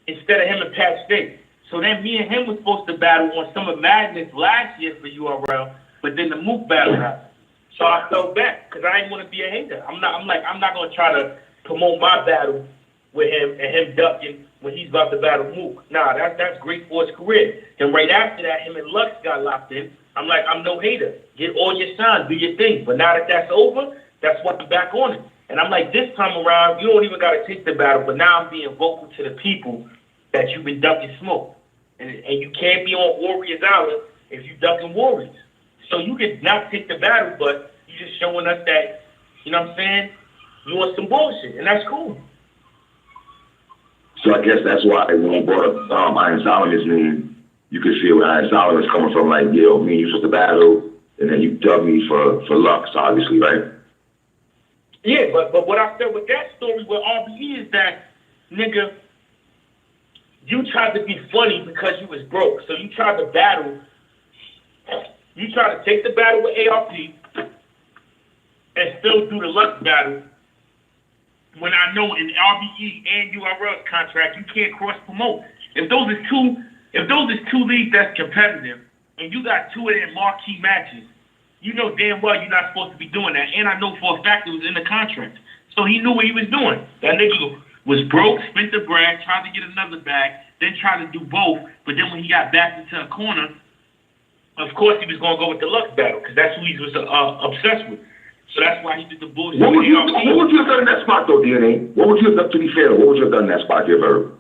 instead of him and Pat State. So then me and him was supposed to battle on Summer Madness last year for URL, but then the Mook battle happened. So I fell back because I didn't want to be a hater. I'm not going to try to promote my battle with him and him ducking when he's about to battle Mook. Nah, that's great for his career. And right after that, him and Lux got locked in. I'm like, I'm no hater. Get all your shine, do your thing. But now that that's over, that's why I'm back on it. And I'm like, this time around, you don't even got to take the battle, but now I'm being vocal to the people that you've been ducking smoke. And you can't be on Warriors Island if you ducking Warriors. So you can not take the battle, but you just showing us that, you know what I'm saying, you want some bullshit, and that's cool. So I guess that's why when you brought up Iron Solomon's name, you could see where Iron Solomon's coming from, like, yo, me and you supposed to battle, and then you dubbed me for Lux, obviously, right? Yeah, but what I said with that story with RBE is that, nigga, you tried to be funny because you was broke. So you tried to battle. You tried to take the battle with ARP and still do the Lux battle when I know in RBE and URL's contract you can't cross promote. If those is two leagues that's competitive and you got two of them marquee matches, you know damn well you're not supposed to be doing that. And I know for a fact it was in the contract. So he knew what he was doing. That nigga was broke, spent the bread, tried to get another bag, then tried to do both. But then when he got back into a corner, of course he was going to go with the Lux battle because that's who he was obsessed with. So that's why he did the bullshit. What would you have done in that spot, though, DNA? What would you have done, to be fair? What would you have done in that spot, here, Verb?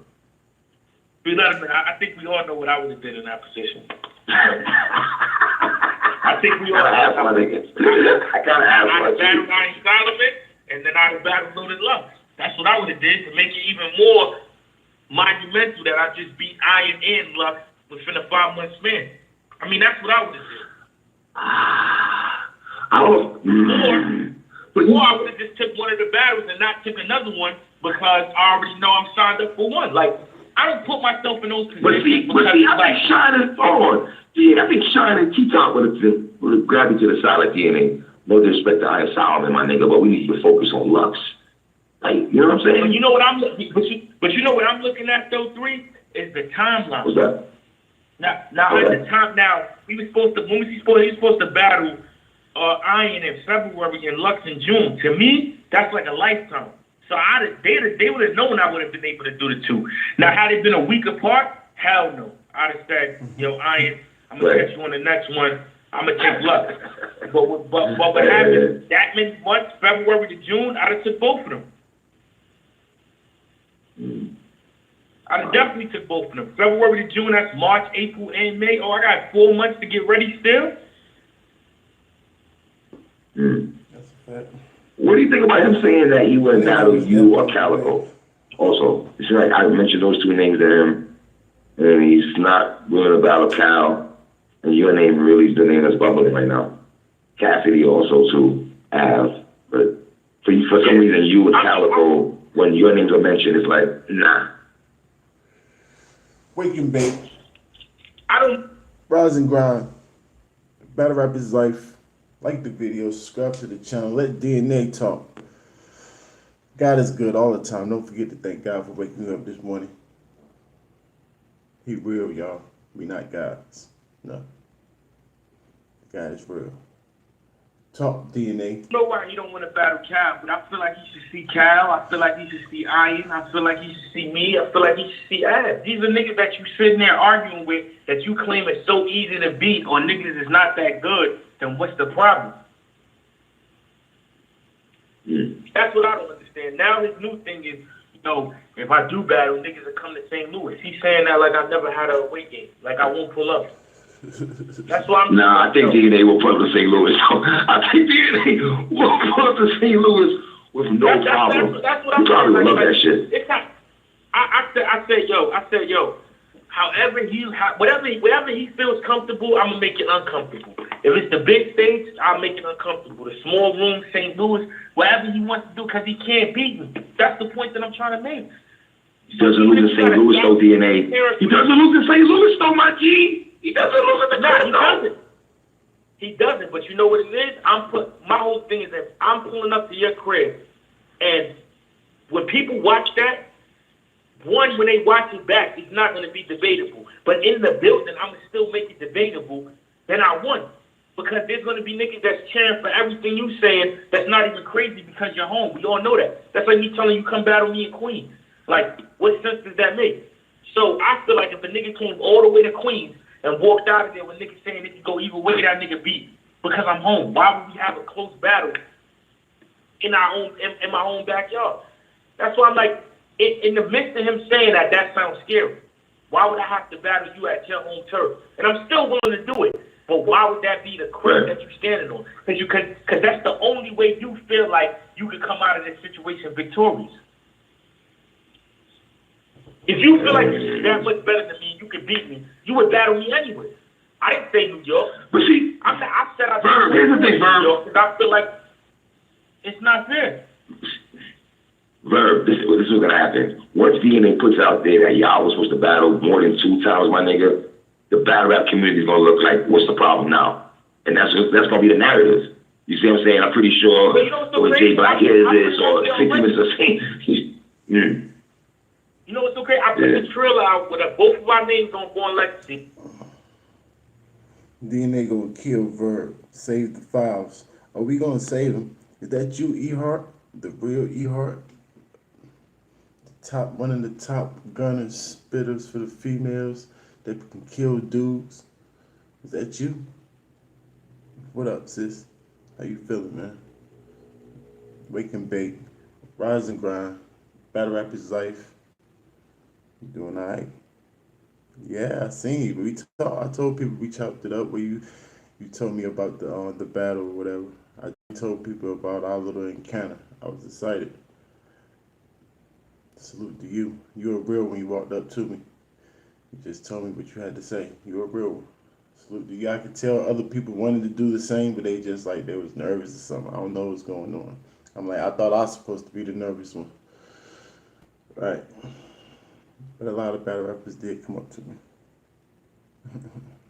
I think we all know what I would have did in that position. I think we all have my niggas. I gotta ask my I'd have battled Iron Solomon, and then I'd have battled Loaded Lux. That's what I would have did to make it even more monumental that I just beat Iron and Lux within a 5-month span. I mean, that's what I would have did. Or I would have just took one of the battles and not took another one because I already know I'm signed up for one. Like, I don't put myself in those positions. I think Shine and I think Shine and T-Top would have grabbed you to the side like DNA. No disrespect to Iron Solomon, my nigga, but we need to focus on Lux. Like, you know what I'm saying? But you know what I'm what I'm looking at though, 3 is the timeline. What's that? Now at the time, now he was supposed to battle Iron in February and Lux in June. To me, that's like a lifetime. So they would have known I would have been able to do the 2. Now, had it been a week apart, hell no. I'd have said, yo, Iron, I'm gonna catch you on the next one. I'm gonna take Lux. But what happened? That many months, February to June, I'd have took both of them. I definitely took both of them. February to June, that's March, April, and May. Oh, I got 4 months to get ready still. That's a fact. What do you think about him saying that he wouldn't battle you or Calico? Also, it's like I mentioned those 2 names to him, and he's not willing to battle Cal. And your name really is the name that's bubbling right now. Cassidy also too, Av. But for some reason, you and Calico, when your names are mentioned, it's like, nah. Wake and bake. I don't. Rise and grind. Battle Rap is life. Like the video, subscribe to the channel. Let DNA talk. God is good all the time. Don't forget to thank God for waking me up this morning. He real, y'all. We not gods. No. God is real. Talk DNA. I know why he don't want to battle Cal, but I feel like he should see Cal. I feel like he should see Iron. I feel like he should see me. I feel like he should see Ab. These are niggas that you sitting there arguing with that you claim is so easy to beat or niggas is not that good, then what's the problem? That's what I don't understand. Now his new thing is, if I do battle, niggas will come to St. Louis. He's saying that like I never had a away game. Like I won't pull up. That's why I'm. Nah, I think DNA will pull up to St. Louis. I think DNA will pull up to St. Louis with no problem. That's what I'm saying. Probably would love that shit. It's not. I said, yo. Whatever he feels comfortable, I'm gonna make it uncomfortable. If it's the big stage, I'll make it uncomfortable. The small room, St. Louis, whatever he wants to do, because he can't beat me. That's the point that I'm trying to make. He doesn't lose in St. Louis, though, DNA. He doesn't lose in St. Louis, though, my G. He doesn't lose in the crib, though. He doesn't, but you know what it is? My whole thing is that I'm pulling up to your crib, and when people watch that, one, when they watch it back, it's not going to be debatable. But in the building, I'm going to still make it debatable. Then I won. Because there's going to be niggas that's cheering for everything you saying that's not even crazy because you're home. We all know that. That's like me telling you come battle me in Queens. Like, what sense does that make? So I feel like if a nigga came all the way to Queens and walked out of there with niggas saying it could go either way, that nigga beat. Because I'm home. Why would we have a close battle in my own backyard? That's why I'm like, in the midst of him saying that sounds scary. Why would I have to battle you at your home turf? And I'm still willing to do it. But why would that be the crib that you're standing on? Because that's the only way you feel like you could come out of this situation victorious. If you feel like you're that much better than me, you could beat me, you would battle me anyway. I didn't say New York. But see, I said I Verb, here's the thing, New York because I feel like it's not fair. Verb, this is what's going to happen. Once DNA puts out there that y'all was supposed to battle more than 2 times, my nigga, the battle rap community is going to look like, what's the problem now? And that's going to be the narrative. You see what I'm saying? I'm pretty sure when Jay Black hears this or 60 Minutes of Fame. You know what's okay? I put the trailer out with both of our names on Born Legacy. DNA gonna kill Verb. Save the files. Are we gonna save him? Is that you, E-Heart? The real E-Heart? One of the top gunners, spitters for the females that can kill dudes. Is that you? What up, sis? How you feeling, man? Wake and bake. Rise and grind. Battle rap is life. You doing all right? Yeah, I seen you. I told people we chopped it up where you told me about the battle or whatever. I told people about our little encounter. I was excited. Salute to you. You were real when you walked up to me. You just told me what you had to say. You were real one. Salute to you. I could tell other people wanted to do the same, but they just like they was nervous or something. I don't know what's going on. I'm like, I thought I was supposed to be the nervous one. Right. But a lot of battle rappers did come up to me.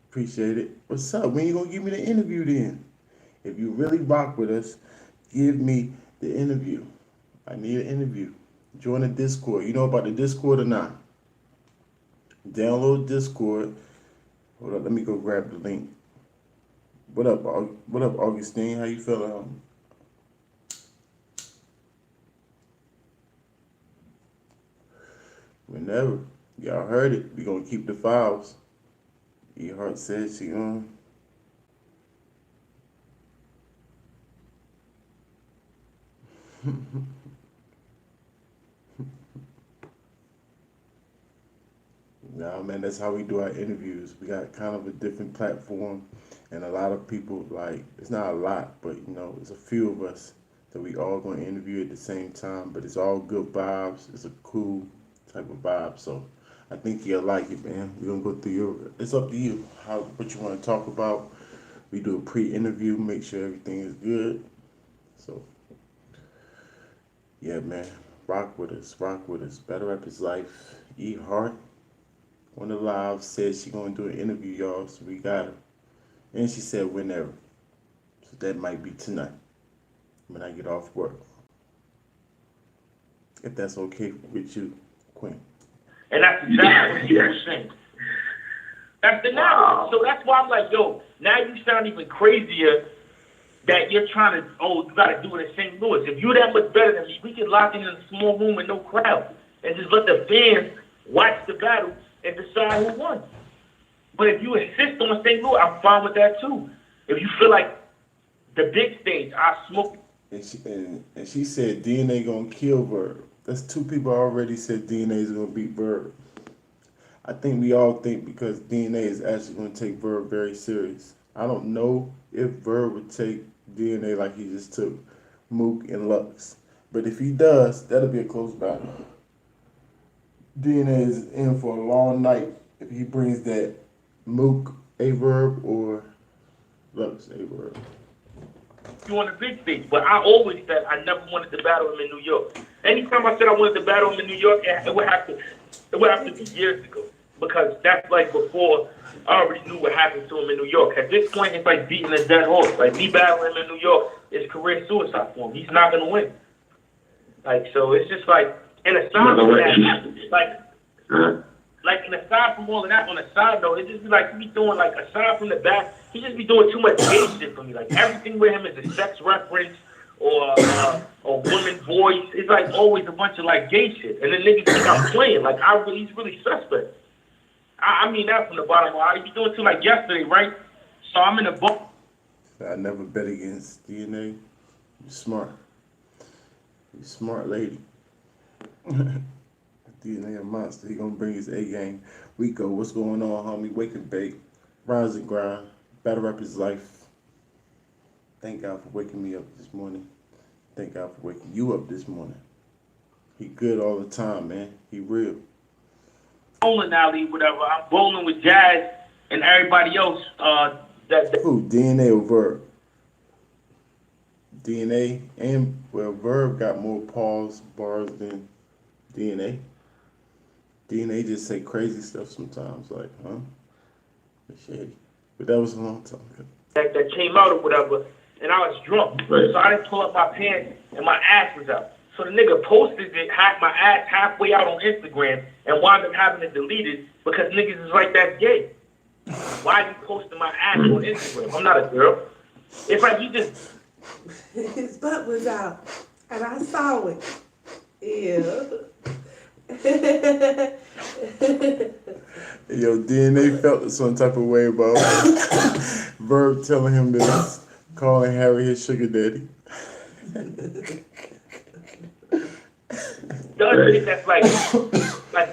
Appreciate it. What's up? When you gonna give me the interview then? If you really rock with us, give me the interview. I need an interview. Join the Discord. You know about the Discord or not? Download Discord. Hold up, let me go grab the link. What up, Augustine? How you feeling? Whenever. Y'all heard it. We gonna keep the files. E-Heart said she on. Nah, man, that's how we do our interviews. We got kind of a different platform, and a lot of people, like, it's not a lot, but, you know, it's a few of us that we all going to interview at the same time, but it's all good vibes. It's a cool type of vibe, so I think you'll like it, man. We're gonna go through your. It's up to you. What you want to talk about. We do a pre-interview, make sure everything is good. So, yeah, man, rock with us, rock with us. Better Rap His Life. E Hart on the live said she gonna do an interview, y'all. So we got her, and she said whenever. So that might be tonight when I get off work. If that's okay with you, Quinn. And that's exactly what you're saying. That's the narrative. So that's why I'm like, yo, now you sound even crazier that you're trying to, you got to do it in St. Louis. If you're that much better than me, we can lock in a small room with no crowd and just let the fans watch the battle and decide who won. But if you insist on St. Louis, I'm fine with that too. If you feel like the big stage, I smoke. And she said DNA gonna kill Verb. That's two people already said DNA is gonna beat Verb. I think we all think because DNA is actually gonna take Verb very serious. I don't know if Verb would take DNA like he just took Mook and Lux. But if he does, that'll be a close battle. DNA is in for a long night if he brings that Mook A-Verb or Lux A-Verb. You on the big stage, but I always said I never wanted to battle him in New York. Anytime I said I wanted to battle him in New York, it would have to be years ago, because that's like before I already knew what happened to him in New York. At this point, it's like beating a dead horse. Like, me battling him in New York is career suicide for him. He's not gonna win. Like, so it's just like, and aside from that, and aside from all of that, on a side note, it just be like, he be doing, like, aside from the back, he just be doing too much gay shit for me. Like, everything with him is a sex reference or a woman voice. It's like always a bunch of, like, gay shit. And then niggas think I'm playing. Like, he's really suspect. I mean that from the bottom of my heart. He be doing too, like, yesterday, right? So I'm in the book. I never bet against DNA. You're smart. You're a smart lady. DNA a monster. He gonna bring his A game. Rico, what's going on, homie? Wake and bake. Rise and grind. Better Rap His Life. Thank God for waking me up this morning. Thank God for waking you up this morning. He good all the time, man. He real. Bowling alley, whatever. I'm bowling with Jazz and everybody else. Who? DNA or Verb? DNA and, well, Verb got more bars than DNA. DNA just say crazy stuff sometimes, like, huh? It's shady. But that was a long time ago. That came out or whatever, and I was drunk. Right. So I didn't pull up my pants, and my ass was out. So the nigga posted it, my ass halfway out on Instagram, and wound up having it deleted because niggas is like, that's gay. Why are you posting my ass on Instagram? I'm not a girl. It's like you just... His butt was out, and I saw it. Yeah. Yo, DNA felt some type of way about Verb telling him that he's calling Harry his sugar daddy. The other thing that's like,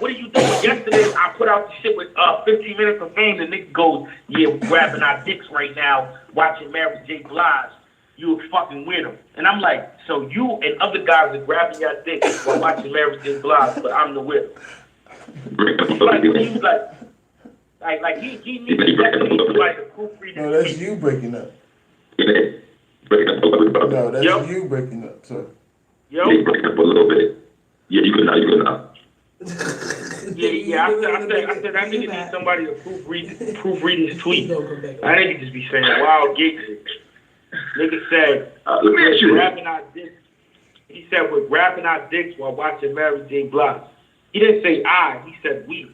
what are you doing? Yesterday, I put out the shit with 15 Minutes of Fame, and nigga goes, yeah, we're grabbing our dicks right now, watching Mary J. Blige. You a fucking weirdo. And I'm like, so you and other guys are grabbing your dicks while watching Mary J. Blige, but I'm the weirdo. Like, he was like he needs to like a proofread. No, that's you breaking up. No, that's you breaking up, sir. Yo? They break up a little bit. Yeah, you good now. Yeah, I said that nigga needs somebody to proofread his tweet. That nigga just be saying wild gay shit. Nigga said, let me ask you grabbing our dicks. He said, we're grabbing our dicks while watching Mary J. Blige. He didn't say I, he said we.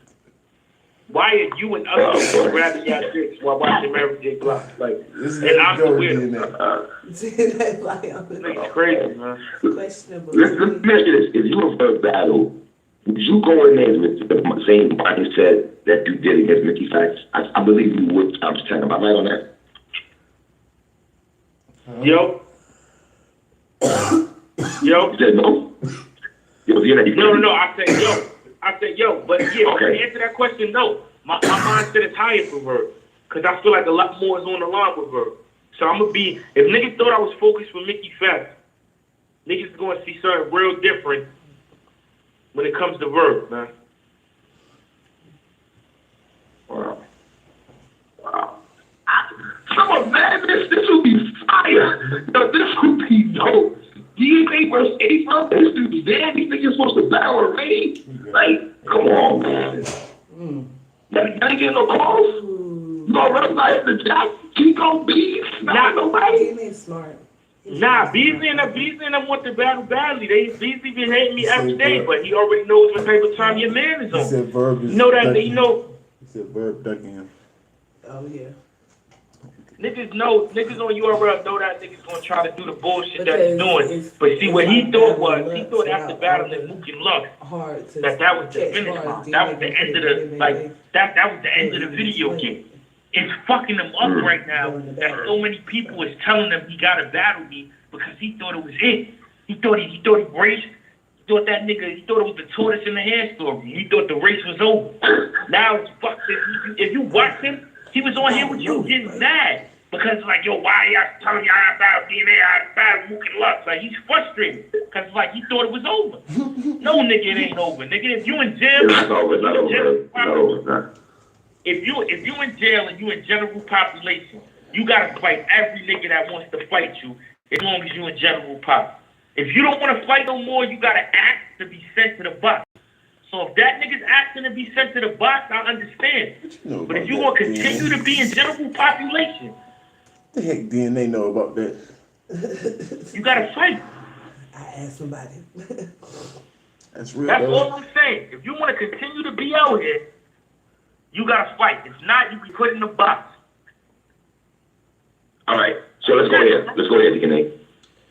Why are you and others grabbing your dicks while watching Mary J. Blige? Like, and I'm the weirdo. It's crazy, man. Questionable. Let me ask you this. If you were for a battle, would you go in there with the same mindset that you did against Mickey Facts? I believe you would. I'm just telling you. Am I right on that? Yo. You said no? No. I said yo. But yeah, okay. To answer that question, no. My mindset is higher for Verb. Because I feel like a lot more is on the line with Verb. So I'm going to be, if niggas thought I was focused with Mickey Facts, niggas is going to see something real different when it comes to Verb, man. Come on, man. This would be fire. Yo, this would be dope. DNA versus A-Funk. This dude's dead. You think you're supposed to battle already? Like, come on, man. Y'all ain't getting no calls? You gonna run like the Jack? Chico Bees? Not nobody? He ain't smart. Nah, Beasley and them want to battle badly. Beasley been hating me every day, but he already knows what type of time your man is on. He said Verb is You know that, ducking you know. him. He said Verb ducking him. Oh, yeah. Niggas on URL know that niggas gonna try to do the bullshit that he's doing. But see, what he thought was, he thought after battling Mook and Lux, that was the finish line. That was the end of the, like, that was the end of the video game. It's fucking him up right now that so many people is telling him he gotta battle me because he thought it was it. He thought he raced. He thought it was the tortoise in the hare story. He thought the race was over. Now it's fucked. If you watch him, he was on here with you getting mad. Because like, yo, why y'all telling y'all about DNA, about Mook and Lux? Like, he's frustrated. Because like, he thought it was over. No, nigga, it ain't over. Nigga, if you in jail, if you in jail and you in general population, you gotta fight every nigga that wants to fight you as long as you in general pop. If you don't want to fight no more, you gotta act to be sent to the box. So if that nigga's asking to be sent to the box, I understand. But if you want to continue to be in general population, the heck DNA know about that? you gotta fight. I asked somebody. That's real. That's though. all I'm saying. If you want to continue to be out here, you gotta fight. If not, you be put in the box. All right, so let's go ahead. DNA.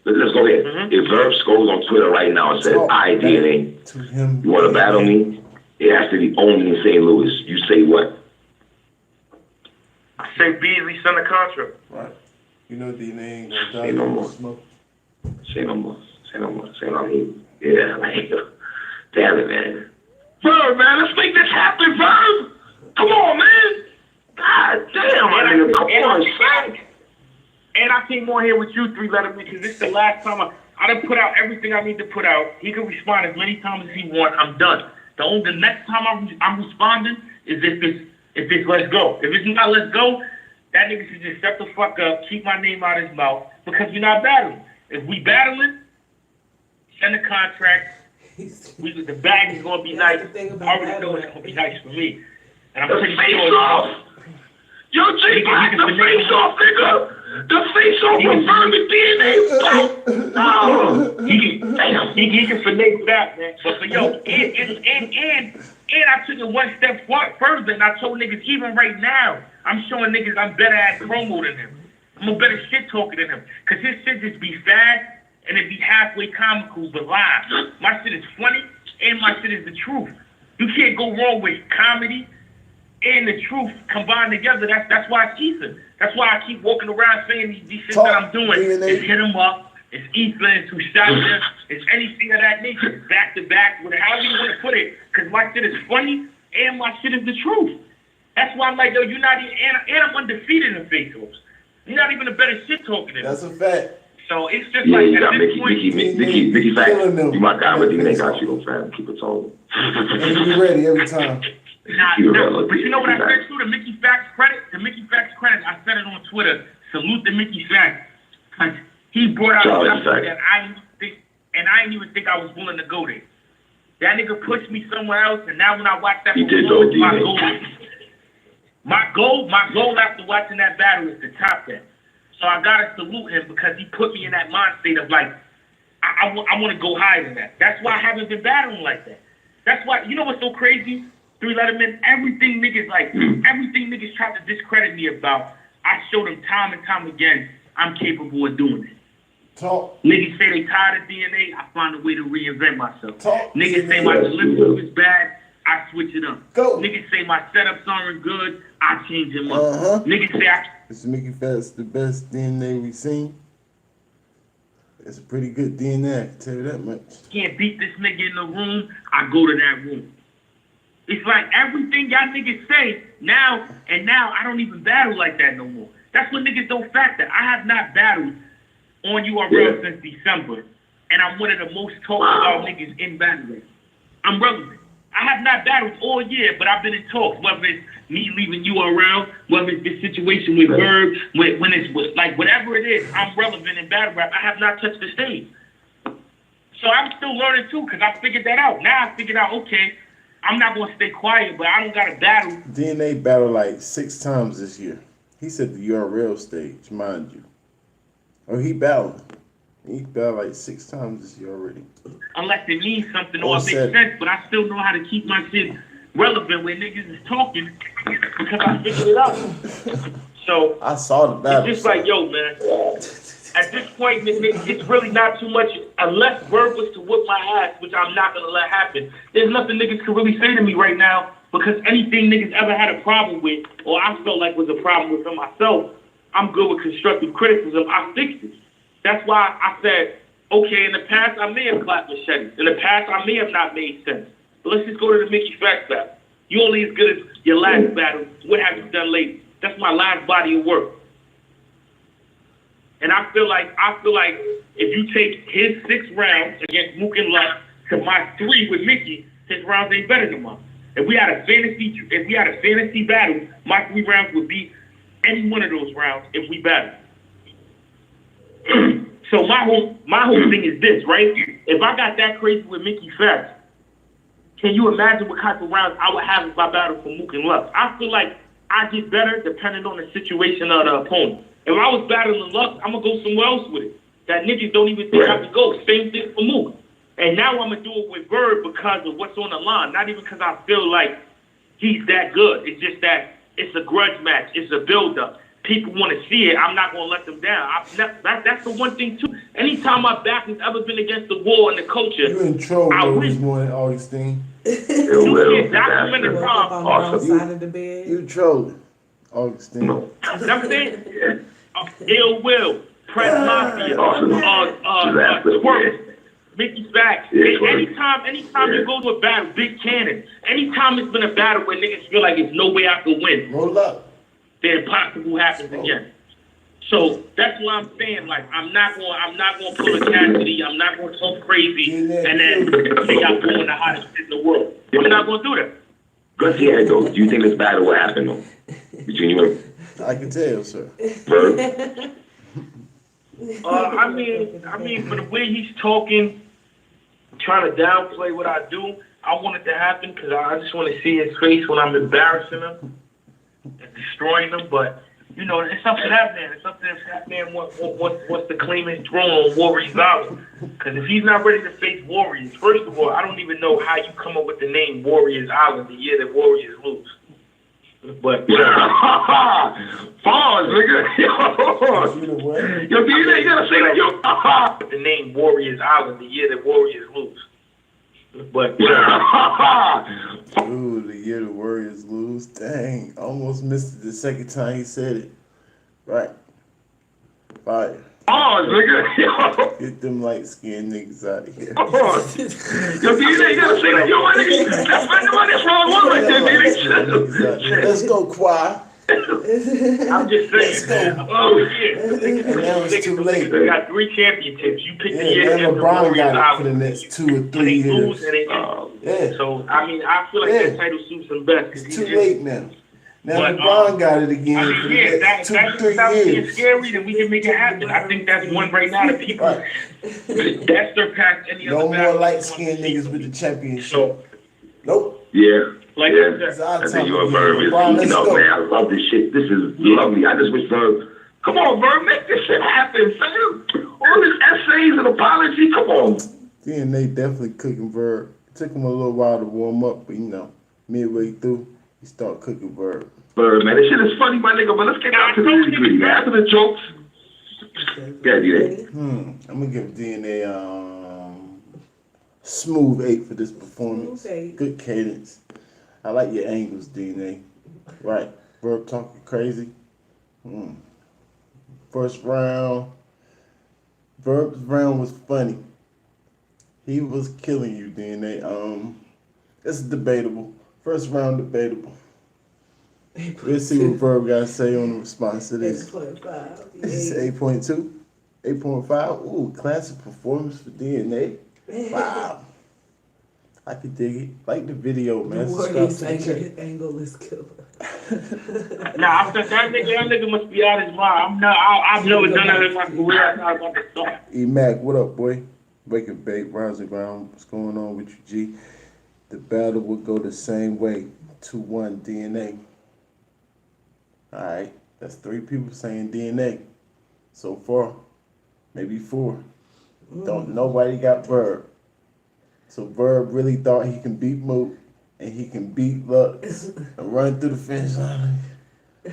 Let's go ahead. Mm-hmm. If Verb scrolls on Twitter right now and says, "I DNA, To him, you want to battle me?" It has to be only in St. Louis. You say what? I say Beasley, son of Contra. Right. You know DNA ain't gonna die. Say no more. Smoke. Say no more. Yeah, like, damn it, man. Verb, man, let's make this happen, Verb. Come on, man. God damn, my nigga, come on, son. And I came on here with you, 3-letter, because this is the last time I done put out everything I need to put out. He can respond as many times as he wants. I'm done. The next time I'm responding is if it's let's go. If it's not let's go, that nigga should just shut the fuck up, keep my name out of his mouth, because you're not battling. If we battling, send a contract. The bag is gonna be nice. I already know it's gonna be nice for me. And I'm pretty sure. Yo, J Black, the face off, nigga. The face off confirming DNA. Oh, he can finesse that, man. But yo, and I took it one step further, and I told niggas even right now, I'm showing niggas I'm better at promo than him. I'm a better shit talker than him, cause his shit just be fast and it be halfway comical but live. My shit is funny and my shit is the truth. You can't go wrong with comedy and the truth combined together. That's why it's Ethan. That's why I keep walking around saying these shit that I'm doing. It's hit him up. It's Ethan. It's Hushaya. It's anything of that nature. It's back to back, however you want to put it. Because my shit is funny and my shit is the truth. That's why I'm like, yo, you're not even, and I'm undefeated in face-offs. You're not even a better shit talker than me. That's a fact. So it's just yeah, like you at got this point. Mickey Fact. You my guy, but DNA got you, fam. Keep it total. And be ready every time. Nah, but you know what I said too? The Mickey Facts credit, I said it on Twitter. Salute the Mickey Facts. Cause he brought out something that I didn't even think I was willing to go there. That nigga pushed me somewhere else, and now when I watch that performance, my goal after watching that battle is to top that. So I gotta salute him because he put me in that mind state of like, I want to go higher than that. That's why I haven't been battling like that. That's why, you know what's so crazy? 3-letter, everything niggas try to discredit me about, I showed them time and time again, I'm capable of doing it. Talk. Niggas say they tired of DNA, I find a way to reinvent myself. Talk. Niggas say my delivery was bad, I switch it up. Go. Niggas say my setups aren't good, I change them up. Niggas say This Mickey Facts the best DNA we've seen. It's a pretty good DNA, I can tell you that much. Can't beat this nigga in the room, I go to that room. It's like everything y'all niggas say now I don't even battle like that no more. That's what niggas don't factor. I have not battled on URL since December, and I'm one of the most talked about niggas in battling. I'm relevant. I have not battled all year, but I've been in talks, whether it's me leaving you around, whether it's this situation with Verb, when it's like whatever it is, I'm relevant in battle rap. I have not touched the stage. So I'm still learning too, because I figured that out. Now I figured out, okay, I'm not going to stay quiet, but I don't got to battle. DNA battled like 6 times this year. He said the URL stage, mind you. Oh, he battled. He battled like 6 times this year already. Unless it means something or it makes sense, but I still know how to keep my shit relevant when niggas is talking because I figured it out. So I saw the battle. It's just like, yo, man. At this point, it's really not too much. Unless Verb was to whoop my ass, which I'm not gonna let happen, there's nothing niggas can really say to me right now because anything niggas ever had a problem with, or I felt like was a problem with for myself, I'm good with constructive criticism. I fixed it. That's why I said, okay, in the past I may have clapped machetes. In the past I may have not made sense. But let's just go to the Mickey Facts battle. You only as good as your last battle. What have you done lately? That's my last body of work. And I feel like if you take his 6 rounds against Mook and Lux to my 3 with Mickey, his rounds ain't better than mine. If we had a fantasy battle, my 3 rounds would beat any one of those rounds if we battled. So my whole thing is this, right? If I got that crazy with Mickey Facts, can you imagine what type of rounds I would have if I battled for Mook and Lux? I feel like I get better depending on the situation of the opponent. If I was battling Lux, I'm going to go somewhere else with it. That niggas don't even think I can go. Same thing for Mook. And now I'm going to do it with Verb because of what's on the line. Not even because I feel like he's that good. It's just that it's a grudge match. It's a build-up. People want to see it. I'm not going to let them down. That's the one thing, too. Anytime my back has ever been against the wall and the culture, You in trouble this morning, Augustine. You can't document the problem. Awesome. You trolling, Augustine. No. I'm saying, Ill Will, Press Mafia, Twerk, Mickey Facts. Anytime you go to a battle, Big Cannon, anytime it's been a battle where niggas feel like there's no way I can win, Roll up. the impossible happens again. So that's why I'm saying, like, I'm not gonna pull a Cassidy, I'm not gonna talk crazy, and then say I'm doing the hottest shit in the world. I'm not gonna do that. Let's hear it, though. Do you think this battle will happen, though? Between you and I can tell, sir. Verb? I mean, for the way he's talking, trying to downplay what I do, I want it to happen because I just want to see his face when I'm embarrassing him and destroying him. But you know, it's up to that man. It's up to that man what's to claim his throne on Warriors Island. Because if he's not ready to face Warriors, first of all, I don't even know how you come up with the name Warriors Island the year that Warriors lose. But pause, nigga. Yo, DNA, you gotta say that. Yo, the name Warriors Island the year that Warriors lose. But Ooh, the year the Warriors lose. Dang, almost missed it the second time he said it. Right. Fire. pause, nigga. Get them light-skinned niggas out of here. Pause. Yo, DNA, you gotta say that. Yo, my nigga, that's the wrong one right there, DNA. Let's go, Quai. I'm just saying. Oh shit! And now it's too late. They got 3 championships. You pick the Yeah, year and after LeBron Warriors got it for Island. the next 2 or 3 They years. lose and they Yeah. So I mean, I feel like that title suits him best. It's too late now. Now But, LeBron got it again I for mean, the yeah, next that 2 or 3 without being years. scary, then we can make it happen. I think that's one right now that people Right. that surpassed any No other more battle. light-skinned niggas with the championship. So, Nope. Yeah. like Yeah. I It's said, our I think time you and again. Verb is LeBron, let's heating up, go. man. I love this shit. This is lovely. I just wish Verb, come on, Verb, make this shit happen, fam. All this essays and apology, come on. DNA definitely cooking Verb. It took him a little while to warm up, but you know, midway through, he started cooking Verb. Verb, man, this shit is funny, my nigga, but let's get down to the nitty-gritty, man. After the jokes. Yeah, DNA. I'm gonna give DNA smooth 8 for this performance. Smooth 8. Good cadence. I like your angles, DNA. Right. Verb talking crazy. First round. Verb's round was funny. He was killing you, DNA. It's debatable. First round debatable. Let's see what Verb got to say on the response to this. 8.5. This is 8.2, 8.5. Ooh, classic performance for DNA. Wow. I could dig it. Like the video, man. The Subscribe worst to the channel. angle is killer. Nah, I said that nigga must be out his mind. I've never done that in my career. I'm not about to start. E-Mac, what up, boy? Wake and bake, rise and ground. What's going on with you, G? The battle will go the same way. 2-1 DNA. Alright, that's 3 people saying DNA. So far, maybe 4. Don't nobody got Verb. So Verb really thought he can beat Moot and he can beat Lux and run through the finish line. I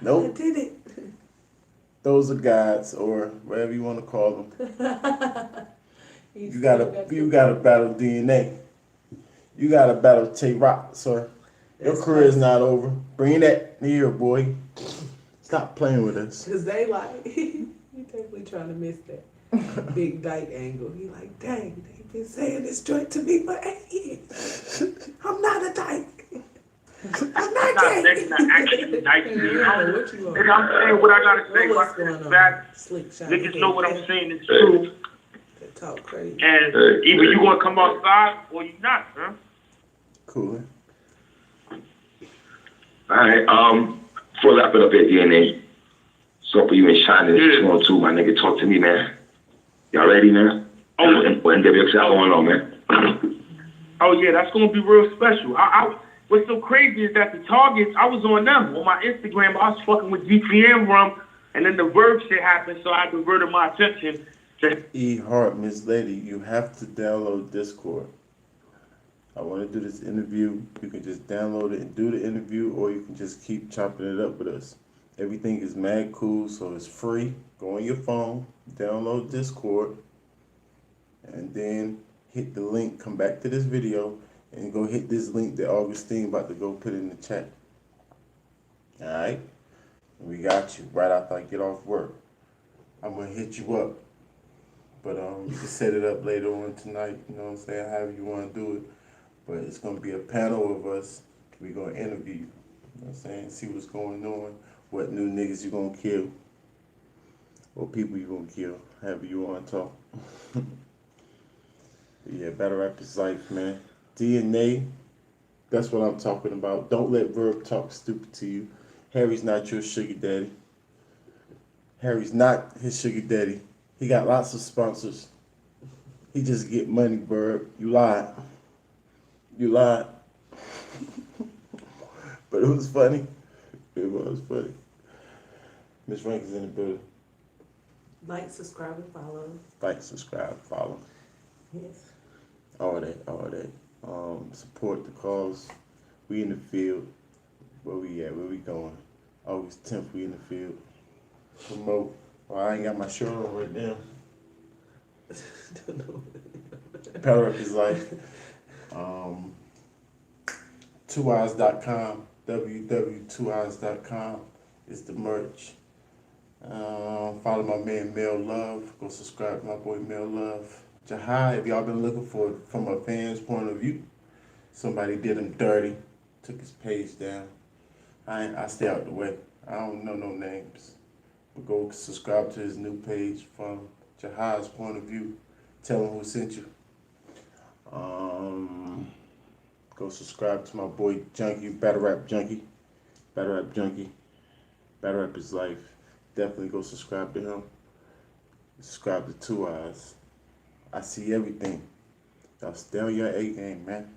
Nope. did it. Those are gods or whatever you want to call them. You gotta battle DNA. You gotta battle Tay-Rock, sir. Your career is not over. Bring that here, boy. Stop playing with us. Cause they like, he definitely trying to miss that big dyke angle. He like, dang, they've been saying this joint to me for 8 years. I'm not a dyke. I'm not gay. Not actually nice to you. Yeah, what you want? Nigga, I'm saying what I gotta say. What's My going on? back. Slick shot. Niggas know what I'm saying is true. They talk crazy. And either you gonna come outside or you not, huh? Cool. Alright, before I wrap it up at DNA, so for you and Shine, this 2-on-2, my nigga, talk to me, man. Y'all ready, man? Oh, What NWX got going on, man? Oh yeah, that's gonna be real special. What's so crazy is that the targets, I was on them on my Instagram. I was fucking with GTM Rum, and then the Verb shit happened, so I diverted my attention to. E Hart, Miss Lady, you have to download Discord. I want to do this interview. You can just download it and do the interview, or you can just keep chopping it up with us. Everything is mad cool, so it's free. Go on your phone, download Discord, and then hit the link. Come back to this video and go hit this link that Augustine about to go put in the chat. All right? We got you right after I get off work. I'm going to hit you up. But you can set it up later on tonight, you know what I'm saying, however you want to do it. But it's going to be a panel of us. We're going to interview you. You know what I'm saying? See what's going on, what new niggas you going to kill, what people you going to kill, however you want to talk. Yeah, battle rap is life, man. DNA, that's what I'm talking about. Don't let Verb talk stupid to you. Harry's not your sugar daddy. Harry's not his sugar daddy. He got lots of sponsors. He just get money, Verb. You lied. You lied. But it was funny. It was funny. Miss Rank is in the building. Like, subscribe, and follow. Like, subscribe, follow. Yes. All that. Support the cause. We in the field. Where we at? Where we going? August 10th, we in the field. Promote. Well, I ain't got my shirt on right now. Power Up is Life. 2eyes.com. www.2eyes.com is the merch. Follow my man Mel Love. Go subscribe to my boy Mel Love. Jahai, if y'all been looking for it from a fan's point of view, somebody did him dirty, took his page down. I stay out the way. I don't know no names. But go subscribe to his new page from Jahai's point of view. Tell him who sent you. Go subscribe to my boy Junkie, Battle Rap Junkie. Battle Rap Junkie. Battle Rap is Life. Definitely go subscribe to him. Subscribe to 2 Eyes. I see everything. Y'all stay on your A game, man.